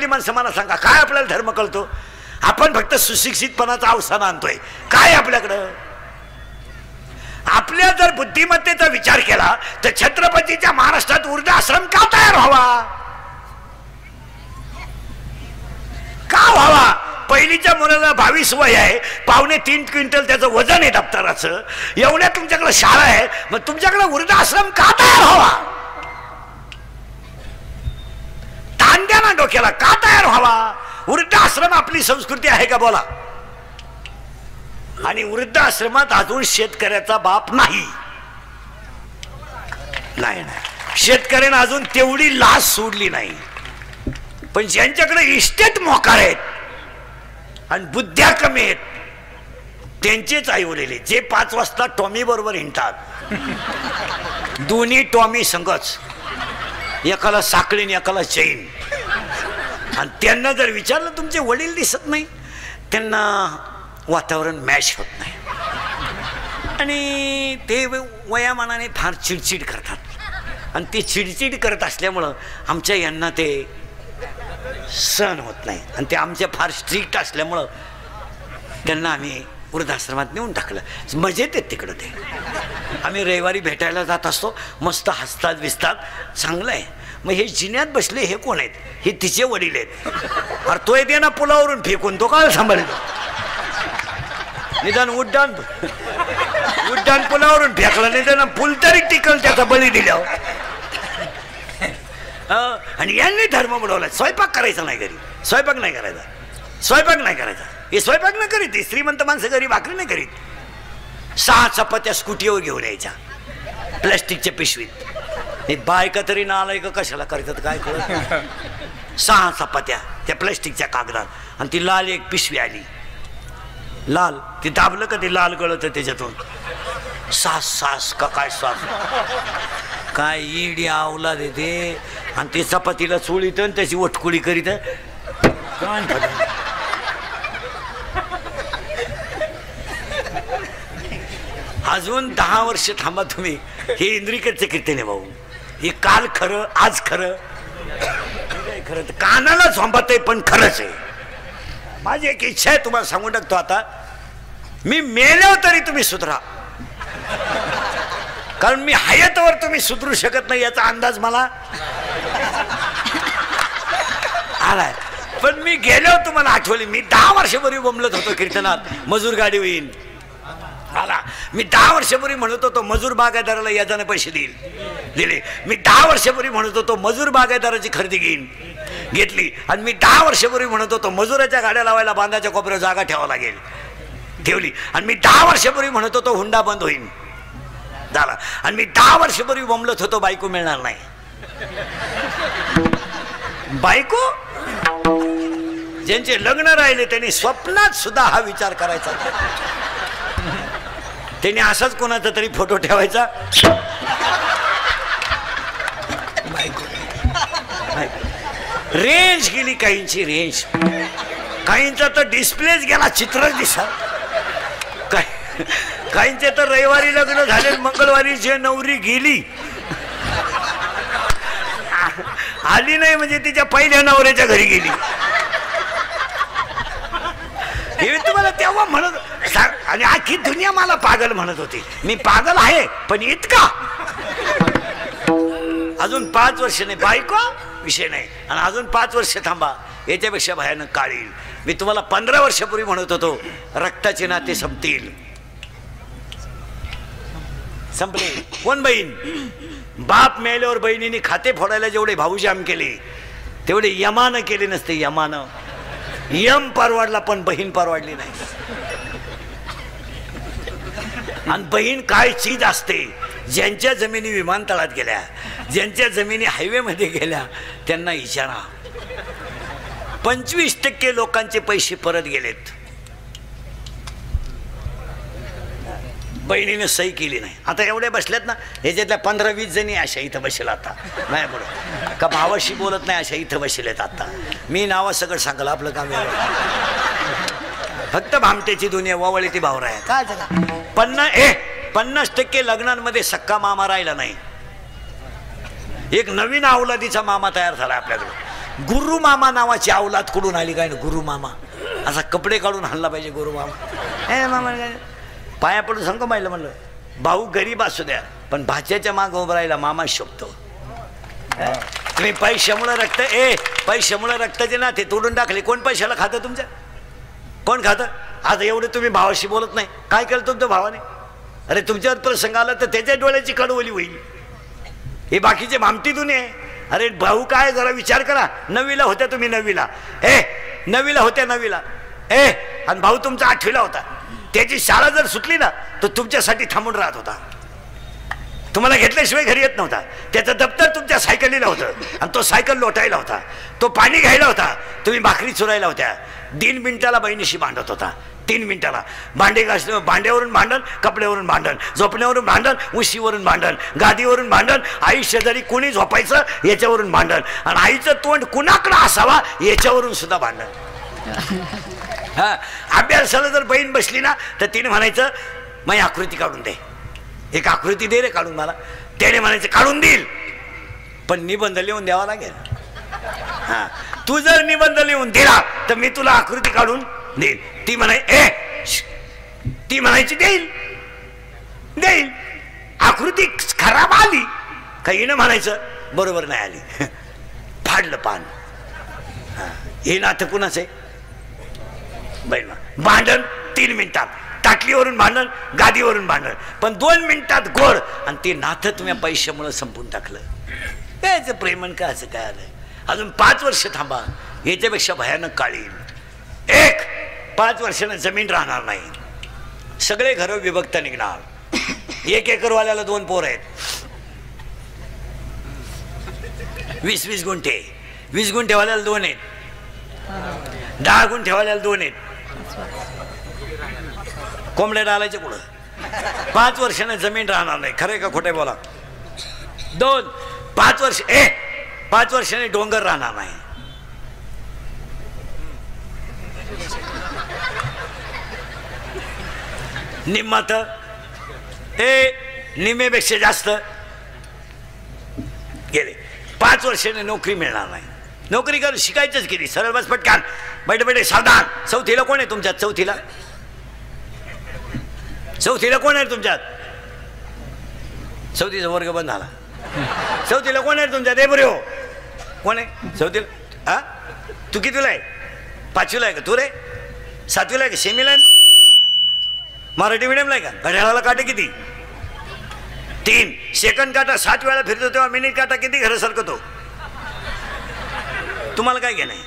घरातली माणसं मला सांगा, काय आपल्याला धर्म कळतो? आपण फक्त सुशिक्षितपणाचा अवसान आणतोय. काय आपल्याकडं? आपल्या जर बुद्धिमत्तेचा विचार केला तर छत्रपतीच्या महाराष्ट्रात वृद्धाश्रम का तयार व्हावा? का व्हावा? पहिलीच्या मुलाला 22 वय आहे, 2.25 क्विंटल त्याचं वजन आहे दप्तराचं, एवढ्या तुमच्याकडे शाळा आहे, मग तुमच्याकडे वृद्धाश्रम का तयार व्हावा? ताण द्या ना डोक्याला. का तयार व्हावा? वृद्धाश्रम आपली संस्कृती आहे का? बोला. आणि वृद्धाश्रमात अजून शेतकऱ्याचा बाप नाही. शेतकऱ्यानं अजून तेवढी लाज सोडली नाही. पण ज्यांच्याकडे इस्टेट मोकार आहेत आणि बुद्ध्या कमी आहेत त्यांचेच आई वडील जे 5 वाजता टॉमी बरोबर हिंडतात, दोन्ही टॉमी संगच, एकाला साखळीन एकाला चैन. आणि त्यांना जर विचारलं तुमचे वडील दिसत नाही, त्यांना वातावरण मॅच होत नाही आणि ते वयामानाने फार चिडचिड करतात. आणि ते चिडचिड करत असल्यामुळं आमच्या यांना ते सहन होत नाही. आणि ते आमच्या फार स्ट्रिक्ट असल्यामुळं त्यांना आम्ही वृद्धाश्रमात नेऊन टाकलं. मजेत आहेत तिकडं ते. आम्ही रविवारी भेटायला जात असतो, मस्त हसतात बिसतात, चांगलं आहे. मग हे जिन्यात बसले हे कोण आहेत? हे तिचे वडील आहेत. अरे तो येते ना पुलावरून फेकून, तो काय सांभाळतो? निदान उड्डाण पुलावरून फेकला, निदान पूल तरी टिकल त्याचा बळी दिल्यावर. आणि यांनी धर्म बुडवला. स्वयंपाक करायचा नाही घरी, स्वयंपाक नाही करायचा. हे स्वयंपाक नाही करीत. श्रीमंत माणसं घरी भाकरी नाही करीत. 6 चपात्या स्कूटीवर घेऊन यायच्या प्लॅस्टिकच्या पिशवीत. हे बायका तरी नालाय का कशाला करतात काय कळत. 6 चपात्या त्या प्लॅस्टिकच्या कागदात, आणि ती लाल एक पिशवी आली, लाल. ती दाबलं का ते लाल गळत त्याच्यातून. सास का काय सास काय इडी आवला देते. आणि ते चपातीला चोळीत आणि त्याची वटकुळी करीत. अजून 10 वर्ष थांबा तुम्ही. हे इंद्रिकडचे कीर्तन आहे भाऊ. हे काल खरं, आज खरं, खरं कानाला झोंबत आहे पण खरंच आहे. माझी एक इच्छा आहे, तुम्हाला सांगून टाकतो आता. मी मेल्यावर तरी तुम्ही सुधरा, कारण मी हयातवर तुम्ही सुधरू शकत नाही याचा अंदाज मला आलाय. पण मी गेल्यावर तुम्हाला आठवली. मी 10 वर्षापूर्वी बोंबलत होतो कीर्तनात, मजूर गाडी होईल आला. मी 10 वर्षापूर्वी म्हणत होतो मजूर बागायतदाराला याजाने पैसे दिले. मी 10 वर्षापूर्वी म्हणत होतो मजूर बागायतदाराची खरेदी घेतली. आणि मी 10 वर्षापूर्वी म्हणत होतो मजुराच्या गाड्या लावायला बांधाच्या कोपऱ्यावर जागा ठेवली. आणि मी 10 वर्षापूर्वी म्हणत होतो हुंडा बंद होईल झाला. आणि मी 10 वर्षापूर्वी बोंबलत होतो बायको मिळणार नाही. बायको ज्यांचे लग्न राहिले त्यांनी स्वप्नात सुद्धा हा विचार करायचा. त्यांनी असाच कोणाचा तरी फोटो ठेवायचा. रेंज गेली काहींची, रेंज काहींचा तर डिस्प्लेच गेला, चित्रच दिसा. काहींचे तर रविवारी लग्न झाले, मंगळवारी जे नवरी गेली आली नाही म्हणजे तिच्या पहिल्या नवऱ्याच्या घरी गेली. हे तुम्हाला तेव्हा म्हणत. आणि आखी दुनिया मला पागल म्हणत होती. मी पागल आहे पण इतका. अजून 5 वर्ष नाही, बायको विषय नाही, आणि अजून 5 वर्ष थांबा, याच्यापेक्षा भयानक काळ येईल. मी तुम्हाला 15 वर्षापूर्वी म्हणत होतो रक्ताचे नाते संपतील. संपले. कोण बहीण? बाप मेल्यावर बहिणीने खाते फोडायला जेवढे भाऊजाम केले तेवढे यमानं केले नसते. यमानं यम परवाडला पण बहीण परवाडली नाही. आणि बहीण काय चीज असते. ज्यांच्या जमिनी विमानतळात गेल्या, ज्यांच्या जमिनी हायवे मध्ये गेल्या त्यांना इशारा. 25% लोकांचे पैसे परत गेलेत. बहिणीने सही केली नाही. आता एवढे बसलेत ना, ह्याच्यातल्या 15-20 जणी अशा इथं बसेल. आता नाही पुढे का भावाशी बोलत नाही अशा इथं बसलेत. आता मी नावा सगळं सांगलं, आपलं काम फक्त भामटेची दुनिया वावळी ती भावरा आहे. काय झालं? 50% लग्नांमध्ये सक्का मामा राहिला नाही. एक नवीन अवलादीचा मामा तयार झाला आपल्याकडे. गुरु मामा नावाची अवलाद कुठून आली काय ना गुरु मामा असा कपडे काढून हल्ला पाहिजे गुरु मामा ए मामा पाया पडून सांगतो माहिलं म्हणलं भाऊ गरीब असू द्या पण भाच्याच्या मागं उभं राहिला मामा शोभतो तुम्ही पैशामुळे रक्ताचे ना ते तोडून टाकले कोण पैशाला खातं तुमच्या कोण खातं आज एवढं तुम्ही भावाशी बोलत नाही काय केलं तुमच्या भावाने अरे तुमच्यावर प्रसंग आला तर त्याच्या डोळ्याची कडवली होईल हे बाकीचे भामटीतून आहे अरे भाऊ काय जरा विचार करा 9वीला होत्या तुम्ही 9वीला 9वीला होत्या 9वीला आणि भाऊ तुमचा 8वीला होता त्याची शाळा जर सुटली ना तर तुमच्यासाठी थांबून राहत होता तुम्हाला घेतल्याशिवाय घरी येत नव्हता त्याचं दप्तर तुमच्या सायकलीला होतं आणि तो सायकल लोटायला होता तो पाणी घ्यायला होता तुम्ही भाकरी चुरायला होत्या 3 मिनिटाला बहिणीशी भांडत होता 3 मिनिटाला भांडे घासणं भांड्यावरून भांडण कपड्यावरून भांडण झोपण्यावरून भांडण उशीवरून भांडण गादीवरून भांडण आई शेजारी कोणी झोपायचं याच्यावरून भांडण आणि आईचं तोंड कुणाकडं असावा याच्यावरून सुद्धा भांडण हा अभ्यासाला जर बहीण बसली ना तर तिने म्हणायचं मग आकृती काढून दे एक आकृती दे रे काढून मला त्याने म्हणायचं काढून देईल पण निबंध लिहून द्यावा लागेल हा तू जर निबंध लिहून दिला तर मी तुला आकृती काढून देईल ती म्हणायची देईल आकृती खराब आली काही ना म्हणायचं बरोबर नाही आली फाडलं पान हे नातं कुणाचं आहे बहीण भांडण 3 मिनिटात ताटलीवरून भांडण गादीवरून भांडण पण 2 मिनिटात गोड आणि ते नातं तुम्ही पैशामुळे संपून टाकलं याचं प्रेमन का असं काय आलं अजून 5 वर्ष थांबा याच्यापेक्षा भयानक काळी 5 वर्षानं जमीन राहणार नाही सगळे घरं विभक्त निघणार 1 एकरवाल्याला 2 पोर आहेत 20 गुंठे 20 गुंठेवाल्याला 2 आहेत 10 गुंठेवाल्याला 2 आहेत कोंबड्या डालायचे कुठं 5 वर्षानं जमीन राहणार नाही खरं का खोटे बोला 5 वर्षाने डोंगर राहणार नाही निम्मात निम्मेपेक्षा जास्त गेले 5 वर्षाने नोकरी मिळणार नाही नोकरी करून शिकायचंच केली सरळ बस पटकान बैठे सावधान 4थीला कोण आहे तुमच्यात 4थीला कोण आहे तुमच्यात 4थीचा वर्ग बंद झाला 4थीला कोण आहे तुमच्यात बरे हो कोण आहे 4थीला हा तू कितीला आहे 5वीला आहे का तू रे 7वीला आहे का सेमीला आहे मराठी मीडियमला आहे का घड्याळाला काटे किती 3 सेकंड काटा 7 वेळा फिरतो तेव्हा मिनिट काटा किती घरं सरकतो तुम्हाला काय घेणं आहे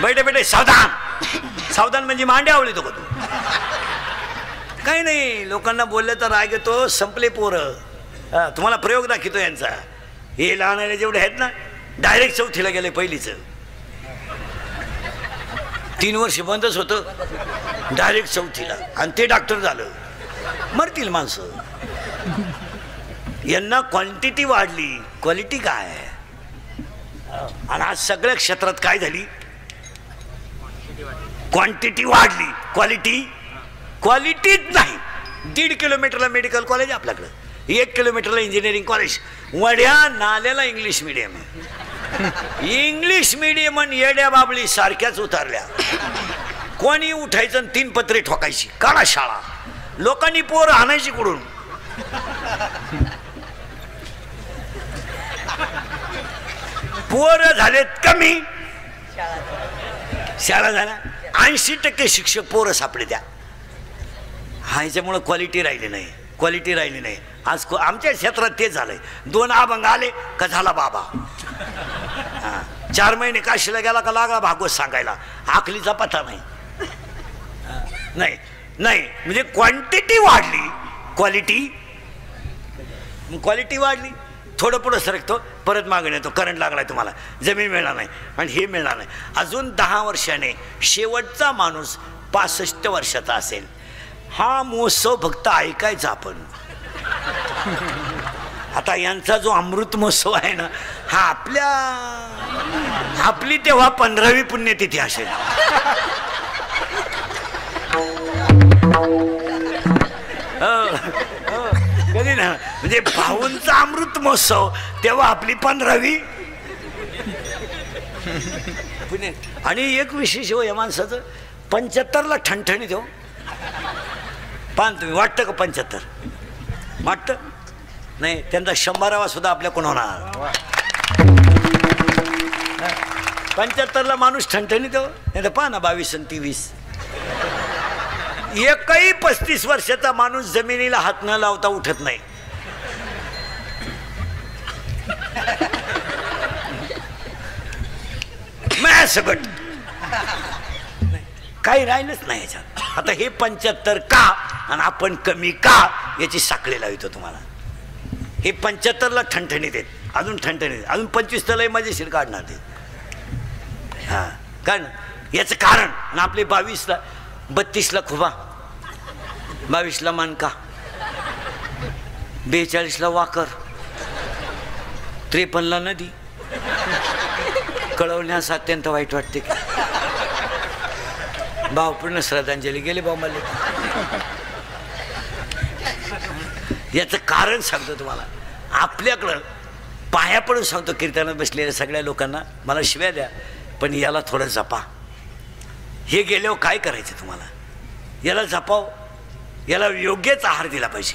बैठे सावधान म्हणजे मांडे आवळीतो का तू काही नाही लोकांना बोलले तर राग येतो संपले पोरं तुम्हाला प्रयोग दाखवतो यांचा हे लहान जेवढे आहेत ना डायरेक्ट 4थीला गेले पहिलीचं 3 वर्ष बंदच होतं डायरेक्ट 4थीला आणि ते डॉक्टर झालं मरतील माणसं यांना क्वांटिटी वाढली क्वालिटी काय आहे आणि आज सगळ्या क्षेत्रात काय झाली क्वांटिटी वाढली क्वालिटीच नाही 1.5 किलोमीटरला मेडिकल कॉलेज आपल्याकडं 1 किलोमीटरला इंजिनिअरिंग कॉलेज वड्या नाल्याला इंग्लिश मीडियम इंग्लिश मीडियम आणि येड्या बाबळी सारख्याच उतरल्या कोणी उठायचं आणि 3 पत्रे ठोकायची काढा शाळा लोकांनी पोर आणायची कुठून पोर झालेत कमी शाळा झाल्या 80% शिक्षक पोरं सापडे त्या ह्याच्यामुळं क्वालिटी राहिली नाही आज आमच्या क्षेत्रात तेच झालंय 2 अभंग आले का झाला बाबा 4 महिने काशीला गेला का लागला भागवत सांगायला आखलीचा पत्ता नाही म्हणजे क्वांटिटी वाढली क्वालिटी वाढली थोडं पुढं सरकतो परत मागून येतो करंट लागलाय तुम्हाला जमीन मिळणार नाही आणि हे मिळणार नाही अजून 10 वर्षाने शेवटचा माणूस 65 वर्षाचा असेल हा महोत्सव फक्त ऐकायचा आपण आता यांचा जो अमृत महोत्सव आहे ना हा आपली तेव्हा 15वी पुण्यतिथी असेल कधी ना म्हणजे भाऊंचा अमृत महोत्सव तेव्हा आपली 15वी पुणे. आणि एक विशेष हो या माणसाचं, 75ला ठणठणी देऊ पान. तुम्ही वाटतं का 75 वाटतं? नाही, त्यांचा 100वा सुद्धा आपल्या कोण होणार. 75ला माणूस ठणठणी देऊ, नाही तर पहा ना 22 आणि 23. एकही 35 वर्षाचा माणूस जमिनीला हात न लावता उठत नाही. सगट काही राहिलंच नाही याच्यात. आता हे 75 का आणि आपण कमी का याची साखळी लावतो तुम्हाला. हे 75ला ठणठणी देत, अजून ठणठणी देत, अजून 25 लय मजेशीर काढणार ते. हा कारण याचं कारण. आणि आपले 22ला 32ला खुबा, 22ला मानका, 42ला वाकर, 53ला नदी. कळवण्यास अत्यंत वाईट वाटते की भावपूर्ण श्रद्धांजली गेले भाऊ मला. याचं कारण सांगतो तुम्हाला. आपल्याकडं पाया पडून सांगतो कीर्तनात बसलेल्या सगळ्या लोकांना, मला शिव्या द्या पण याला थोडं जपा. हे गेल्यावर काय करायचं तुम्हाला? याला जपाव, याला योग्यच आहार दिला पाहिजे,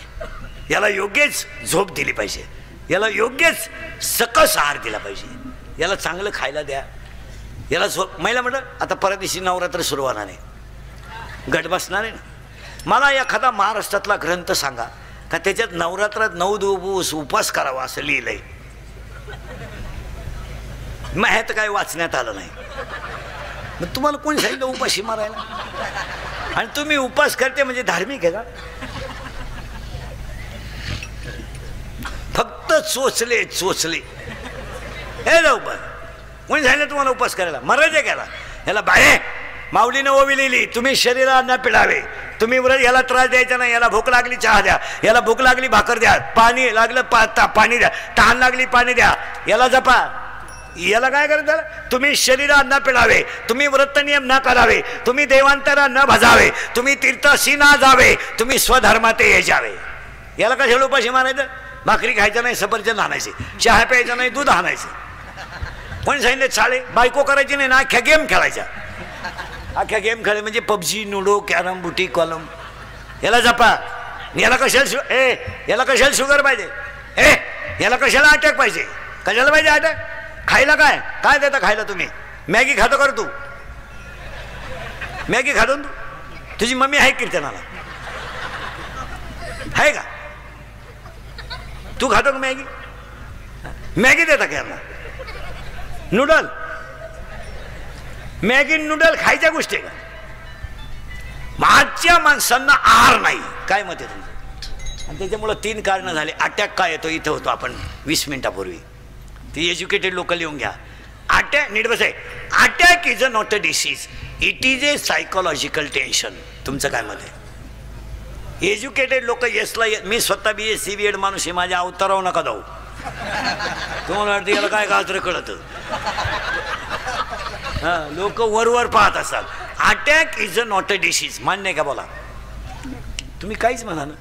याला योग्यच झोप दिली पाहिजे, याला योग्यच सकस आहार दिला पाहिजे, याला चांगलं खायला द्या, याला झोप. महिला म्हटलं आता परदेशी नवरात्र सुरू होणार आहे, गट बसणार आहे ना. मला एखादा महाराष्ट्रातला ग्रंथ सांगा का त्याच्यात नवरात्रात 9 दिवस उपवास करावा असं लिहिलंय. माहित काय वाचण्यात आलं नाही. मग तुम्हाला कोणी सांगितलं उपाशी मारायला? आणि तुम्ही उपास करते म्हणजे धार्मिक आहे का? फक्त चोचले चोचले. हे जाऊ पण कोणी सांगितलं तुम्हाला उपास करायला? मरायचं केला याला बाहे माऊलीनं ओवी लिहिली, तुम्ही शरीराला न पिळावे, तुम्ही व्रत याला त्रास द्यायचा नाही, याला भूक लागली चहा द्या, याला भूक लागली भाकर द्या, पाणी लागलं पाणी द्या, तहान लागली पाणी द्या, याला जपा. याला काय करायचं? तुम्ही शरीराला न पिळावे, तुम्ही व्रत नियम न करावे, तुम्ही देवांतरा न भजावे, तुम्ही तीर्थाशी ना जावे, तुम्ही स्वधर्माते ये जावे. याला कशाला उपाशी मारायचं? भाकरी खायचं नाही, सफरचंद आणायचे, चहा प्यायचं नाही, दूध आणायचं. कोणी सांगितलं चाळे? बायको करायची नाही ना, अख्ख्या गेम खेळायच्या. अख्ख्या गेम खेळ म्हणजे पबजी, लुडो, कॅरम, बुटी, कॉलम. याला जपा. याला कशाला याला कशाला शुगर पाहिजे? याला कशाला अटॅक पाहिजे? कशाला पाहिजे अटॅक? खायला काय काय देता खायला? तुम्ही मॅगी खातो कर? तू मॅगी खातो? तू तुझी मम्मी आहे कीर्तनाला आहे का? तू खातो का मॅगी? मॅगी देता का यांना? नूडल, मॅगी नूडल खायच्या गोष्टी का? आजच्या माणसांना आहार नाही. काय मत आहे तुमचं? आणि त्याच्यामुळं 3 कारणं झाले. अटॅक काय येतो? इथं होतो आपण 20 मिनिटापूर्वी. ती एज्युकेटेड लोक लिहून घ्या. अटॅक नीट बस आहे. Attack is a not a disease, it is a psychological tension. तुमचं काय मत आहे? एज्युकेटेड लोक येसला, मी स्वतः BSc BEd माणूस आहे, माझ्या अवतारावर नका जाऊ. तुम्हाला वाटतं याला काय गाजर कळत? हा, लोक वरवर पाहत असतात. Attack is a not a disease. मान्य आहे का? बोला तुम्ही काहीच म्हणा ना,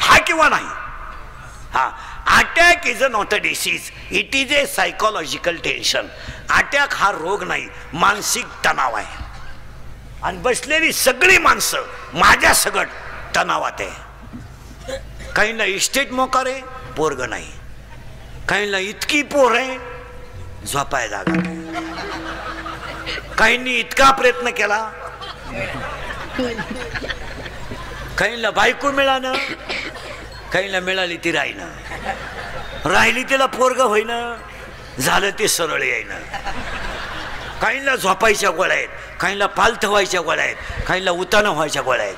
हा किंवा नाही. हा, attack is a not a disease, it is a psychological tension. Attack हा रोग नाही, मानसिक तणाव आहे. आणि बसलेली सगळी माणसं माझ्या सगळं तणावात आहे. काहींना इस्टेट मोकार आहे, पोरग नाही. काहींना इतकी पोर आहे, झोपाय जागा. काहींनी इतका प्रयत्न केला, काहींना बायको मिळालं, काहींना मिळाली ती राहिली तिला पोरग होईना, झालं ते सरळ येईना. काहींना झोपायच्या गोळ्या आहेत, काहींना पालथ व्हायच्या गोळ्या आहेत, काहींना उतानं व्हायच्या गोळ्या आहेत.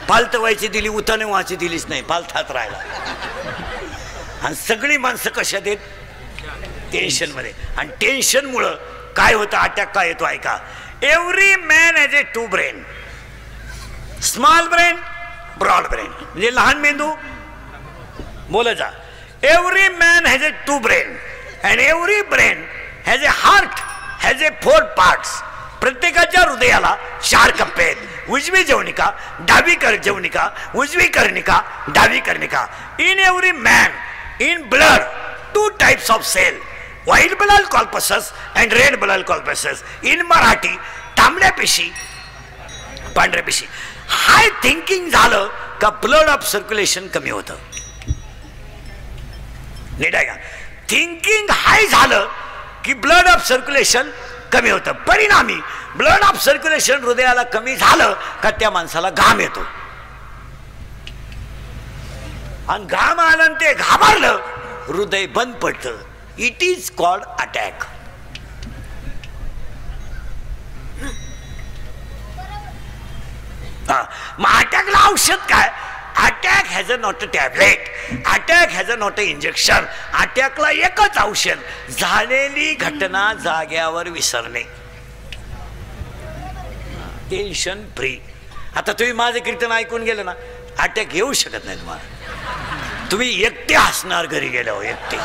पालथ व्हायची दिली, उतानं व्हायची दिलीच नाही, पालथात राहिला. आणि सगळी माणसं कशात आहेत? टेन्शनमध्ये. आणि टेन्शनमुळं काय होतं? अटॅक काय येतो ऐका. Every man has a 2 brain, small brain, broad brain. म्हणजे लहान मेंदू, बोला जा. Every man has a 2 brain and every brain has a heart has a 4 parts. प्रत्येकाच्या हृदयाला 4 कप्पे आहेत. उजवी जवनिका, डावी जवनिका, उजवी कर्णिका, डावी कर्णिका. In every man, in blood, 2 types of cell, white blood corpuscles and red blood corpuscles in Marathi तांबड्या पेशी पांढऱ्या पेशी. हाय थिंकिंग झालं का ब्लड ऑफ सर्क्युलेशन कमी होतं. नीट आहे का? थिंकिंग हाय झालं की ब्लड ऑफ सर्क्युलेशन कमी होतं. परिणामी ब्लड ऑफ सर्क्युलेशन हृदयाला कमी झालं का त्या माणसाला घाम येतो आणि घाम आलं ते घाबरलं हृदय बंद पडतं. It is called attack. मग अटॅकला औषध काय? Attack has a not a tablet, attack has a not a injection. अटॅकला एकच औषध, झालेली घटना जाग्यावर विसरणे, टेन्शन फ्री. आता तुम्ही माझं कीर्तन ऐकून गेलं ना, अटॅक येऊ शकत नाही तुम्हाला. तुम्ही एकटे हसणार घरी गेल्यावर, एकटे.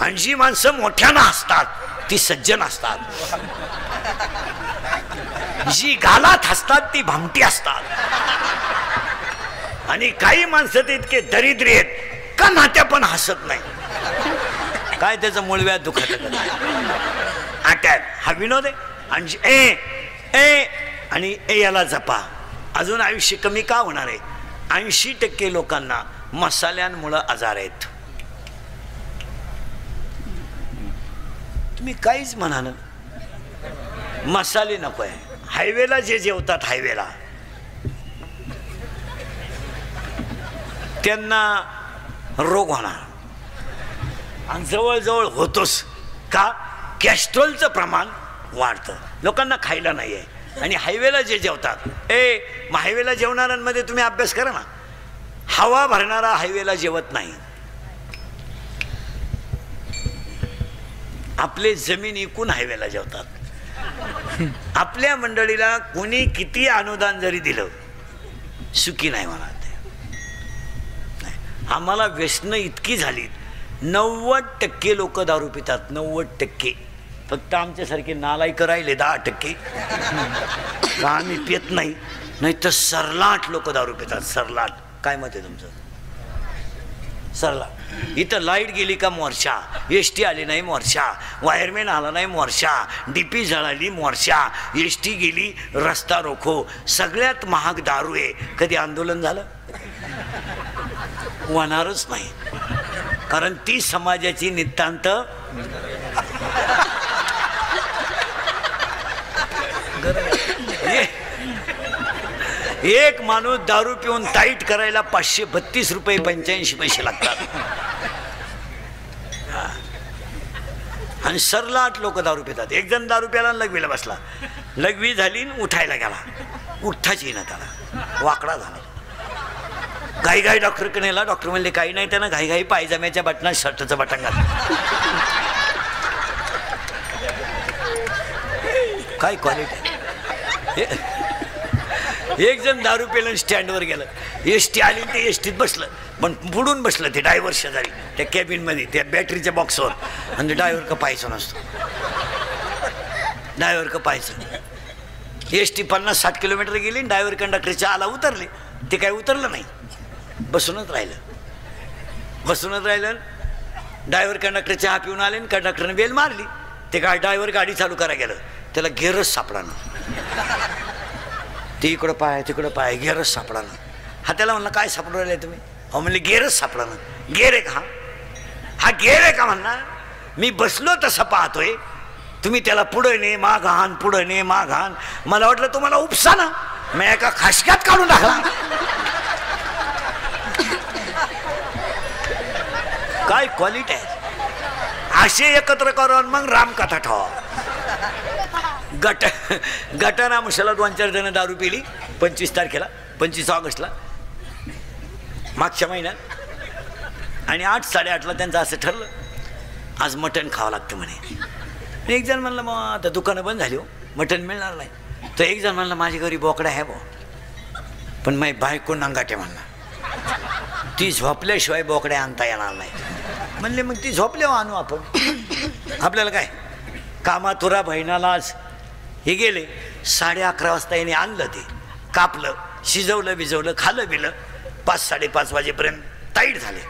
आणि जी माणसं मोठ्यानं हसतात ती सज्जन असतात, जी गालात हसतात ती भामटी असतात. आणि काही माणसं ते इतके दरिद्री आहेत का नात्या पण हसत नाही. काय त्याचं मूळव्याध दुखत. अटॅक हा विनोद आहे. आणि याला जपा. अजून आयुष्य कमी का होणार आहे? 80% लोकांना मसाल्यांमुळे आजार आहेत. तुम्ही काहीच म्हणा ना, मसाले नको आहे. हायवेला जे जेवतात हायवेला त्यांना रोग होणार आणि जवळजवळ होतोच. का? कॅस्ट्रोलचं प्रमाण वाढतं, लोकांना खायला नाही आहे. आणि हायवेला जे जेवतात, मग हायवेला जेवणाऱ्यांमध्ये तुम्ही अभ्यास करा ना. हवा भरणारा हायवेला जेवत नाही. आपले जमीन इकून हायवेला जेवतात. आपल्या मंडळीला कोणी किती अनुदान जरी दिलं सुखी नाही म्हणा. आम्हाला व्यसनं इतकी झाली. 90% लोक दारू पितात. 90%. फक्त आमच्यासारखे नालायक राहिले 10%. आम्ही पित नाही. नाही तर सरलाट लोक दारू पितात. सरलाट. काय मत आहे तुमचं? सरलाट. इथं लाईट गेली का मोर्चा, एसटी आली नाही मोर्चा, वायरमॅन आला नाही मोर्चा, डीपी जळाली मोर्चा, एसटी गेली रस्ता रोखो. सगळ्यात महाग दारू आहे. कधी आंदोलन झालं? होणारच नाही. कारण ती समाजाची नितांत एक माणूस दारू पिऊन टाईट करायला 532 रुपये 85 पैसे लागतात. आणि सरलाट लोक दारू पितात. एक जण दारू प्याला लघवीला बसला, लघवी झाली उठायला गेला, उठताच येईना त्याला, वाकडा झाला. घाई घाई डॉक्टरकडे नेला. डॉक्टर म्हणले काही नाही, त्यानं घाई घाई पायजाम्याच्या बटनात शर्टचं बटन घातलं. काय क्वालिटी. एक जण दारू पेलं स्टँडवर गेलं, एसटी आली ते एसटीत बसलं, पण पुढून बसलं ते ड्रायव्हर शेजारी त्या कॅबिनमध्ये त्या बॅटरीच्या बॉक्सवर. आणि ड्रायव्हर का पाहायचं नसतो, ड्रायव्हर का पाहायचं. एसटी 50-60 किलोमीटर गेली, ड्रायव्हर कंडक्टरच्या आला उतरले. ते काय उतरलं नाही, बसूनच राहिलं. ड्रायव्हर कंडक्टर चहा पिऊन आले, कंडक्टरने बेल मारली. ते काय ड्रायव्हर गाडी चालू करायला गेलं, त्याला गेअरच सापडा ना. ते इकडं पाय तिकडं पाय, गेअरच सापडा ना. हा त्याला म्हणला काय सापडून राहिले तुम्ही? अहो म्हणले गेअरच सापडा ना. गेअर आहे का? हा गेअर आहे का म्हणणार? मी बसलो तसं पाहतोय, तुम्ही त्याला पुढं ने माग हान, पुढं ने माग हान. मला वाटलं तुम्हाला उपसा ना, मी एका खासक्यात काढून टाकला. काय क्वालिटी आहे. असे एकत्र करून मग रामकथा ठेवा. गटाना मुशाला 2-4 जण दारू पिली 25 तारखेला, 25 ऑगस्टला मागच्या महिन्यात. आणि 8-8:30ला त्यांचं असं ठरलं आज मटण खावं लागतं म्हणे. एक जण म्हणलं मग आता दुकानं बंद झाली हो, मटण मिळणार नाही. तर एक जण म्हणलं माझ्या घरी बोकडा आहे भाऊ, पण माझी बायको नांगाटे म्हणणार, ती झोपल्याशिवाय बोकड्या आणता येणार नाही. म्हणले मग ती झोपल्यावर आणू आपण, आपल्याला काय. कामातुरा बहिणाला आज हे गेले 11:30 वाजता याने आणलं, ते कापलं, शिजवलं बिजवलं, खाल्लं बिलं. 5-5:30 वाजेपर्यंत टाईट झाले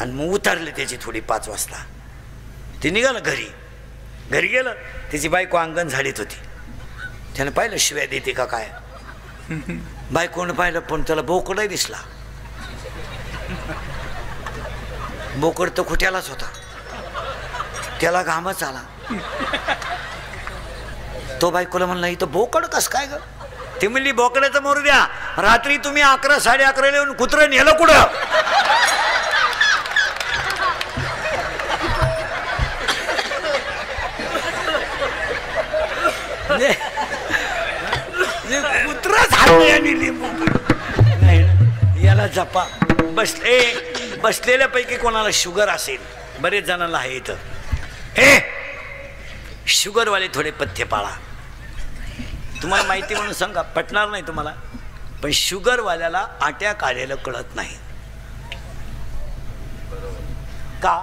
आणि मग उतरले त्याची थोडी 5 वाजता. ती निघालं घरी. घरी गेलं, तिची बायको अंगण झाडीत होती. त्यानं पाहिलं शिव्या देते का काय. बायकोनं पाहिलं पण त्याला बोकडही दिसला. बोकड तर खुट्यालाच होता, त्याला घामच आला. तो बायकोला म्हणला इथं बोकड कस काय ग. ती म्हणली बोकड्याचं मरू द्या, रात्री तुम्ही 11 11:30 येऊन कुत्रं नेलं कुठं. कुत्र झाले आणि लिंबू नाही. याला जपा. बसलेल्यापैकी कोणाला शुगर असेल, बरेच जणांना आहे इथं. हे शुगरवाले थोडे पथ्य पाळा. तुम्हाला माहिती म्हणून सांगा, पटणार नाही तुम्हाला, पण शुगरवाल्याला अटॅक आलेलं कळत नाही. का?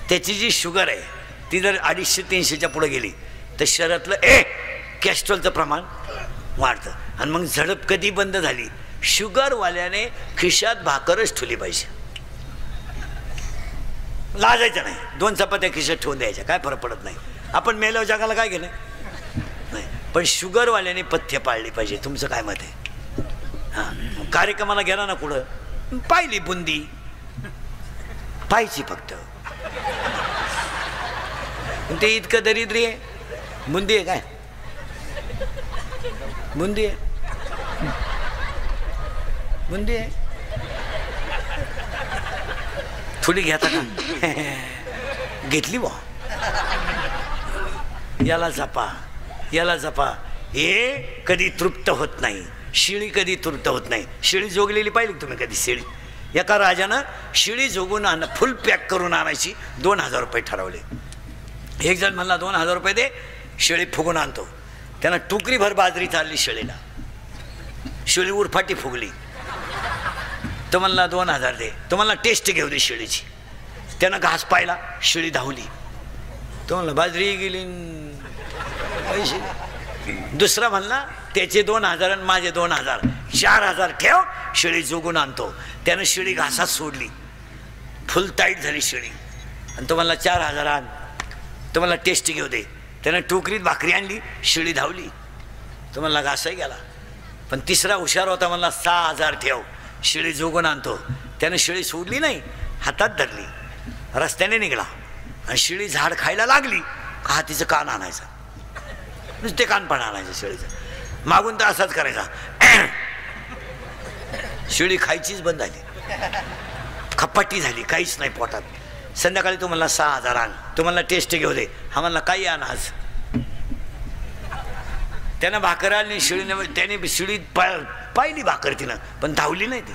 त्याची जी शुगर आहे ती जर 250-300च्या पुढे गेली तर शरीरातलं कॅस्ट्रॉलचं प्रमाण वाढतं. आणि मग झडप कधी बंद झाली, शुगरवाल्याने खिशात भाकरच ठेवली पाहिजे. लाजायचं नाही, 2 चपात्या खिशात ठेवून द्यायच्या, काय फरक पडत नाही. आपण मेल्यावर जगाला काय केलं नाही, पण शुगरवाल्याने पथ्य पाळली पाहिजे. तुमचं काय मत आहे? हां, कार्यक्रमाला गेला ना कुठं, पाहिली बुंदी पाहिजे फक्त. ते इतकं दरिद्री आहे. बुंदी आहे काय? बुंदी आहे, बुंदी आहे. थोडी घेता का? घेतली बा. याला जपा, याला जपा. हे कधी तृप्त होत नाही. शिळी कधी तृप्त होत नाही. शिळी जोगलेली पाहिली तुम्ही कधी? शिळी एका राजानं शिळी जोगून फुल पॅक करून आणायची. 2000 रुपये ठरवले. एक जण म्हणला 2000 रुपये दे, शिळी फुगून आणतो. त्यानं टुकरीभर बाजरी चालली शिळीला. शिळी उरफाटी फुगली. तो म्हणला 2000 दे. तो म्हणला टेस्ट घेऊ दे शिळीची. त्यानं घास पाहिला, शिळी धावली. तो म्हणला बाजरी गेली पैसे. दुसरा म्हणला त्याचे 2000 आणि माझे 2000, 4000 ठेव, शिळी जोगून आणतो. त्यानं शिळी घासात सोडली, फुल टाईट झाली शिळी. आणि तो म्हणला 4000 आण. तो म्हणला टेस्ट घेऊ दे. त्यानं टोकरीत भाकरी आणली, शिळी धावली. तो म्हणला घासही गेला. पण तिसरा हुशार होता, म्हणला 6000 ठेव, शिळी जोगून आणतो. त्यानं शिळी सोडली नाही, हातात धरली, रस्त्याने निघाला. आणि शिळी झाड खायला लागली का तिचं कान आणायचं, नुसते कानपण आणायचं शिळीचं. मागून तर असाच करायचा. शिळी खायचीच बंद झाली, खपाटी झाली, काहीच नाही पोटात. संध्याकाळी तो म्हणला 6000 आण. तो म्हणला टेस्ट घेऊ दे. हा म्हणला काही आण आज. त्यानं भाकर आणली शिळीने. त्याने शिळी पाहिली भाकर तिनं, पण धावली नाही. ती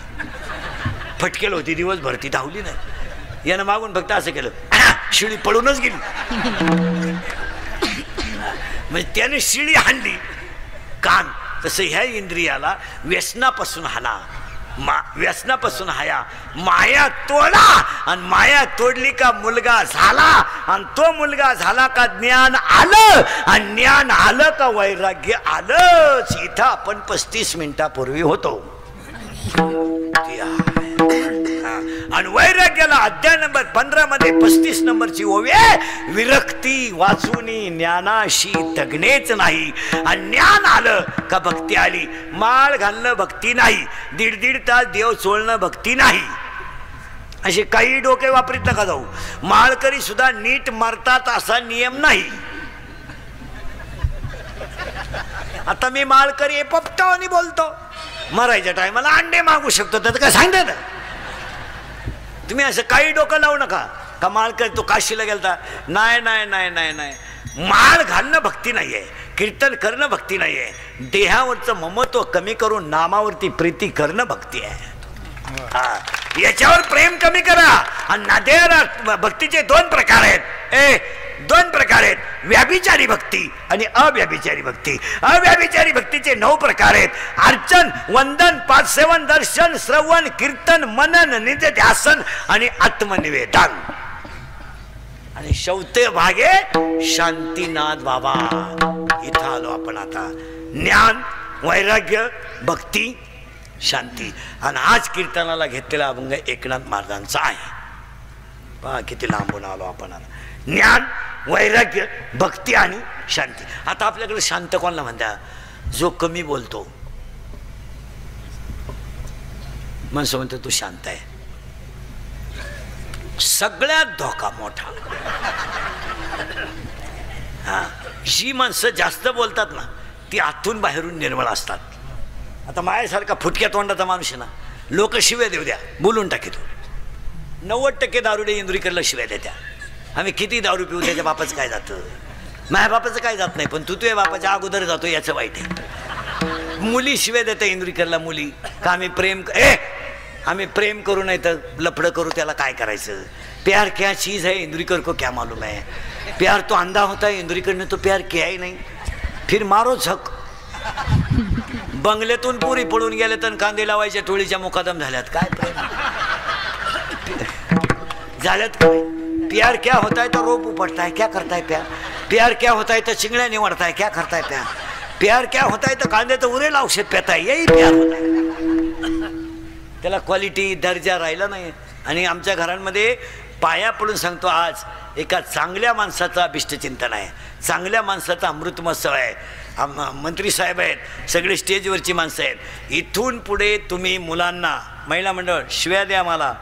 फटकेल होती दिवसभर, ती धावली नाही. यानं मागून फक्त असं केलं, शिळी पळूनच गेली. म्हणजे त्याने शिळी हाणली कान. तसं ह्या इंद्रियाला व्यसनापासून हाना, व्यसनापासून हाया. माया तोडा, आणि माया तोडली का मुलगा झाला, आणि तो मुलगा झाला का ज्ञान आलं, आणि ज्ञान आलं का वैराग्य आलंच. इथं आपण 35 मिनिटापूर्वी होतो. आणि वैराग्याला अध्याय नंबर 15 मध्ये 35 नंबरची ओवी आहे, विरक्ती वाचुनी ज्ञानाशी तगणेच नाही. आणि ज्ञान आलं का भक्ती आली. माळ घालणं भक्ती नाही, 1.5 तास देव चोळणं भक्ती नाही. असे काही डोके वापरीत नका जाऊ. माळकरी सुद्धा नीट मरतात असा नियम नाही. आता मी माळकरी पोपटा आणि बोलतो, मरायच्या टायमाला अंडे मागू शकतो, तर काय सांगते ना तुम्ही. असं काही डोकं लावू नका का माळकरी तो काशीला गेलता. नाही नाही नाही नाही नाही. माळ घालणं भक्ती नाही आहे, कीर्तन करणं भक्ती नाही आहे. देहावरचं ममत्व कमी करून नामावरती प्रीती करणं भक्ती आहे. याच्यावर प्रेम कमी करा. आणि नादेर भक्तीचे 2 प्रकार आहेत. 2 प्रकार आहेत, व्याभिचारी भक्ती आणि अव्याभिचारी भक्ती. अव्याभिचारी भक्तीचे 9 प्रकार आहेत. अर्चन, वंदन, पादसेवन, दर्शन, श्रवण, कीर्तन, मनन, निधिध्यासन आणि आत्मनिवेदन. आणि शेवटे भागे शांतीनाथ बाबा. इथं आलो आपण आता. ज्ञान, वैराग्य, भक्ती, शांती. आणि आज कीर्तनाला घेतलेला अभंग एकनाथ महाराजांचा आहे. पहा किती लांबून आलो आपण. ज्ञान, वैराग्य, भक्ती आणि शांती. आता आपल्याकडे शांत कोणाला म्हणता? जो कमी बोलतो. माणसं म्हणतो तू शांत आहे. सगळ्यात धोका मोठा. हा, जी माणसं जास्त बोलतात ना ती आतून बाहेरून निर्मळ असतात. आता माझ्यासारखा फुटक्या तोंडाचा माणूस आहे ना, लोक शिव्या देऊ द्या, बोलून टाकीतो. 90% दारुडे इंदुरीकरला शिव्या देत्या. आम्ही किती दारू पिऊ, त्याच्या बापाचं काय जातं? माझ्या बापाचं काय जात नाही, पण तू तुझ्या बापाच्या अगोदर जातो याचं वाईट आहे. मुली शिव्या देत्या इंदुरीकरला, मुली का आम्ही प्रेम करू नाही तर लफडं करू, त्याला काय करायचं? प्यार क्या चीज है इंदुरीकर को क्या मालूम है? प्यार तो अंधा होता है, इंदुरीकर ने तो प्यार किया ही नहीं. फिर मारो झक. बंगल्यातून पुरी पळून गेले तर कांदे लावायच्या टोळीच्या मुकादम झाल्यात. काय प्रेम झाल्यात काय? प्यार क्या होता है तो रोप उपटता है, क्या करता है प्यार? प्यार क्या होता है तो चिंगड्या निवडता है, क्या करता है प्यार? प्यार क्या होता है तो कांदे तो उरेल औषध पेता है, यही प्यार होता है. त्याला क्वालिटी, दर्जा राहिला नाही. आणि आमच्या घरांमध्ये पाया पडून सांगतो, आज एका चांगल्या माणसाचं अभिष्टचिंतन आहे, चांगल्या माणसाचा अमृत महोत्सव आहे. मंत्री साहेब आहेत, सगळे स्टेजवरची माणसं आहेत. इथून पुढे तुम्ही मुलांना, महिला मंडळ शिव्या द्या मला,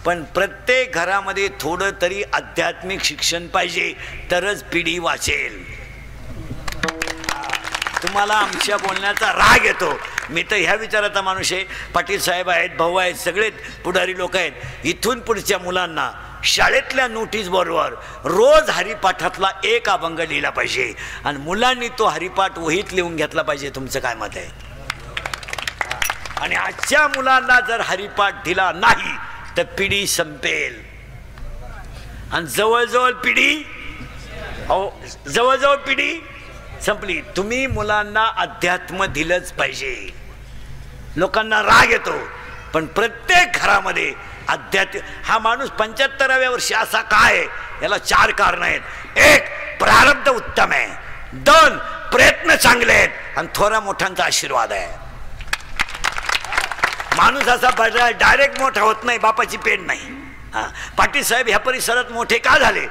पण प्रत्येक घरामध्ये थोडं तरी आध्यात्मिक शिक्षण पाहिजे, तरच पिढी वाचेल. तुम्हाला आमच्या बोलण्याचा राग येतो. मी तर ह्या विचाराचा माणूस आहे. पाटील साहेब आहेत, भाऊ आहेत, सगळे पुढारी लोक आहेत. इथून पुढच्या मुलांना शाळेतल्या नोटीस बरोबर रोज हरिपाठातला एक अभंग लिहिला पाहिजे आणि मुलांनी तो हरिपाठ वहीत लिहून घेतला पाहिजे. तुमचं काय मत आहे? आणि आजच्या मुलांना जर हरिपाठ दिला नाही तर पिढी संपेल. आणि जवळजवळ पिढी संपली. तुम्ही मुलांना अध्यात्म दिलंच पाहिजे. लोकांना राग येतो, पण प्रत्येक घरामध्ये अध्यात्म. हा माणूस 75व्या वर्षी असा काय? याला 4 कारण आहेत. 1, प्रारब्ध उत्तम आहे. 2, प्रयत्न चांगले आहेत आणि थोरा मोठ्यांचा आशीर्वाद आहे. माणूस असा डायरेक्ट मोठा होत नाही, बापाची पेन नाही. पाटील साहेब ह्या परिसरात मोठे का झाले?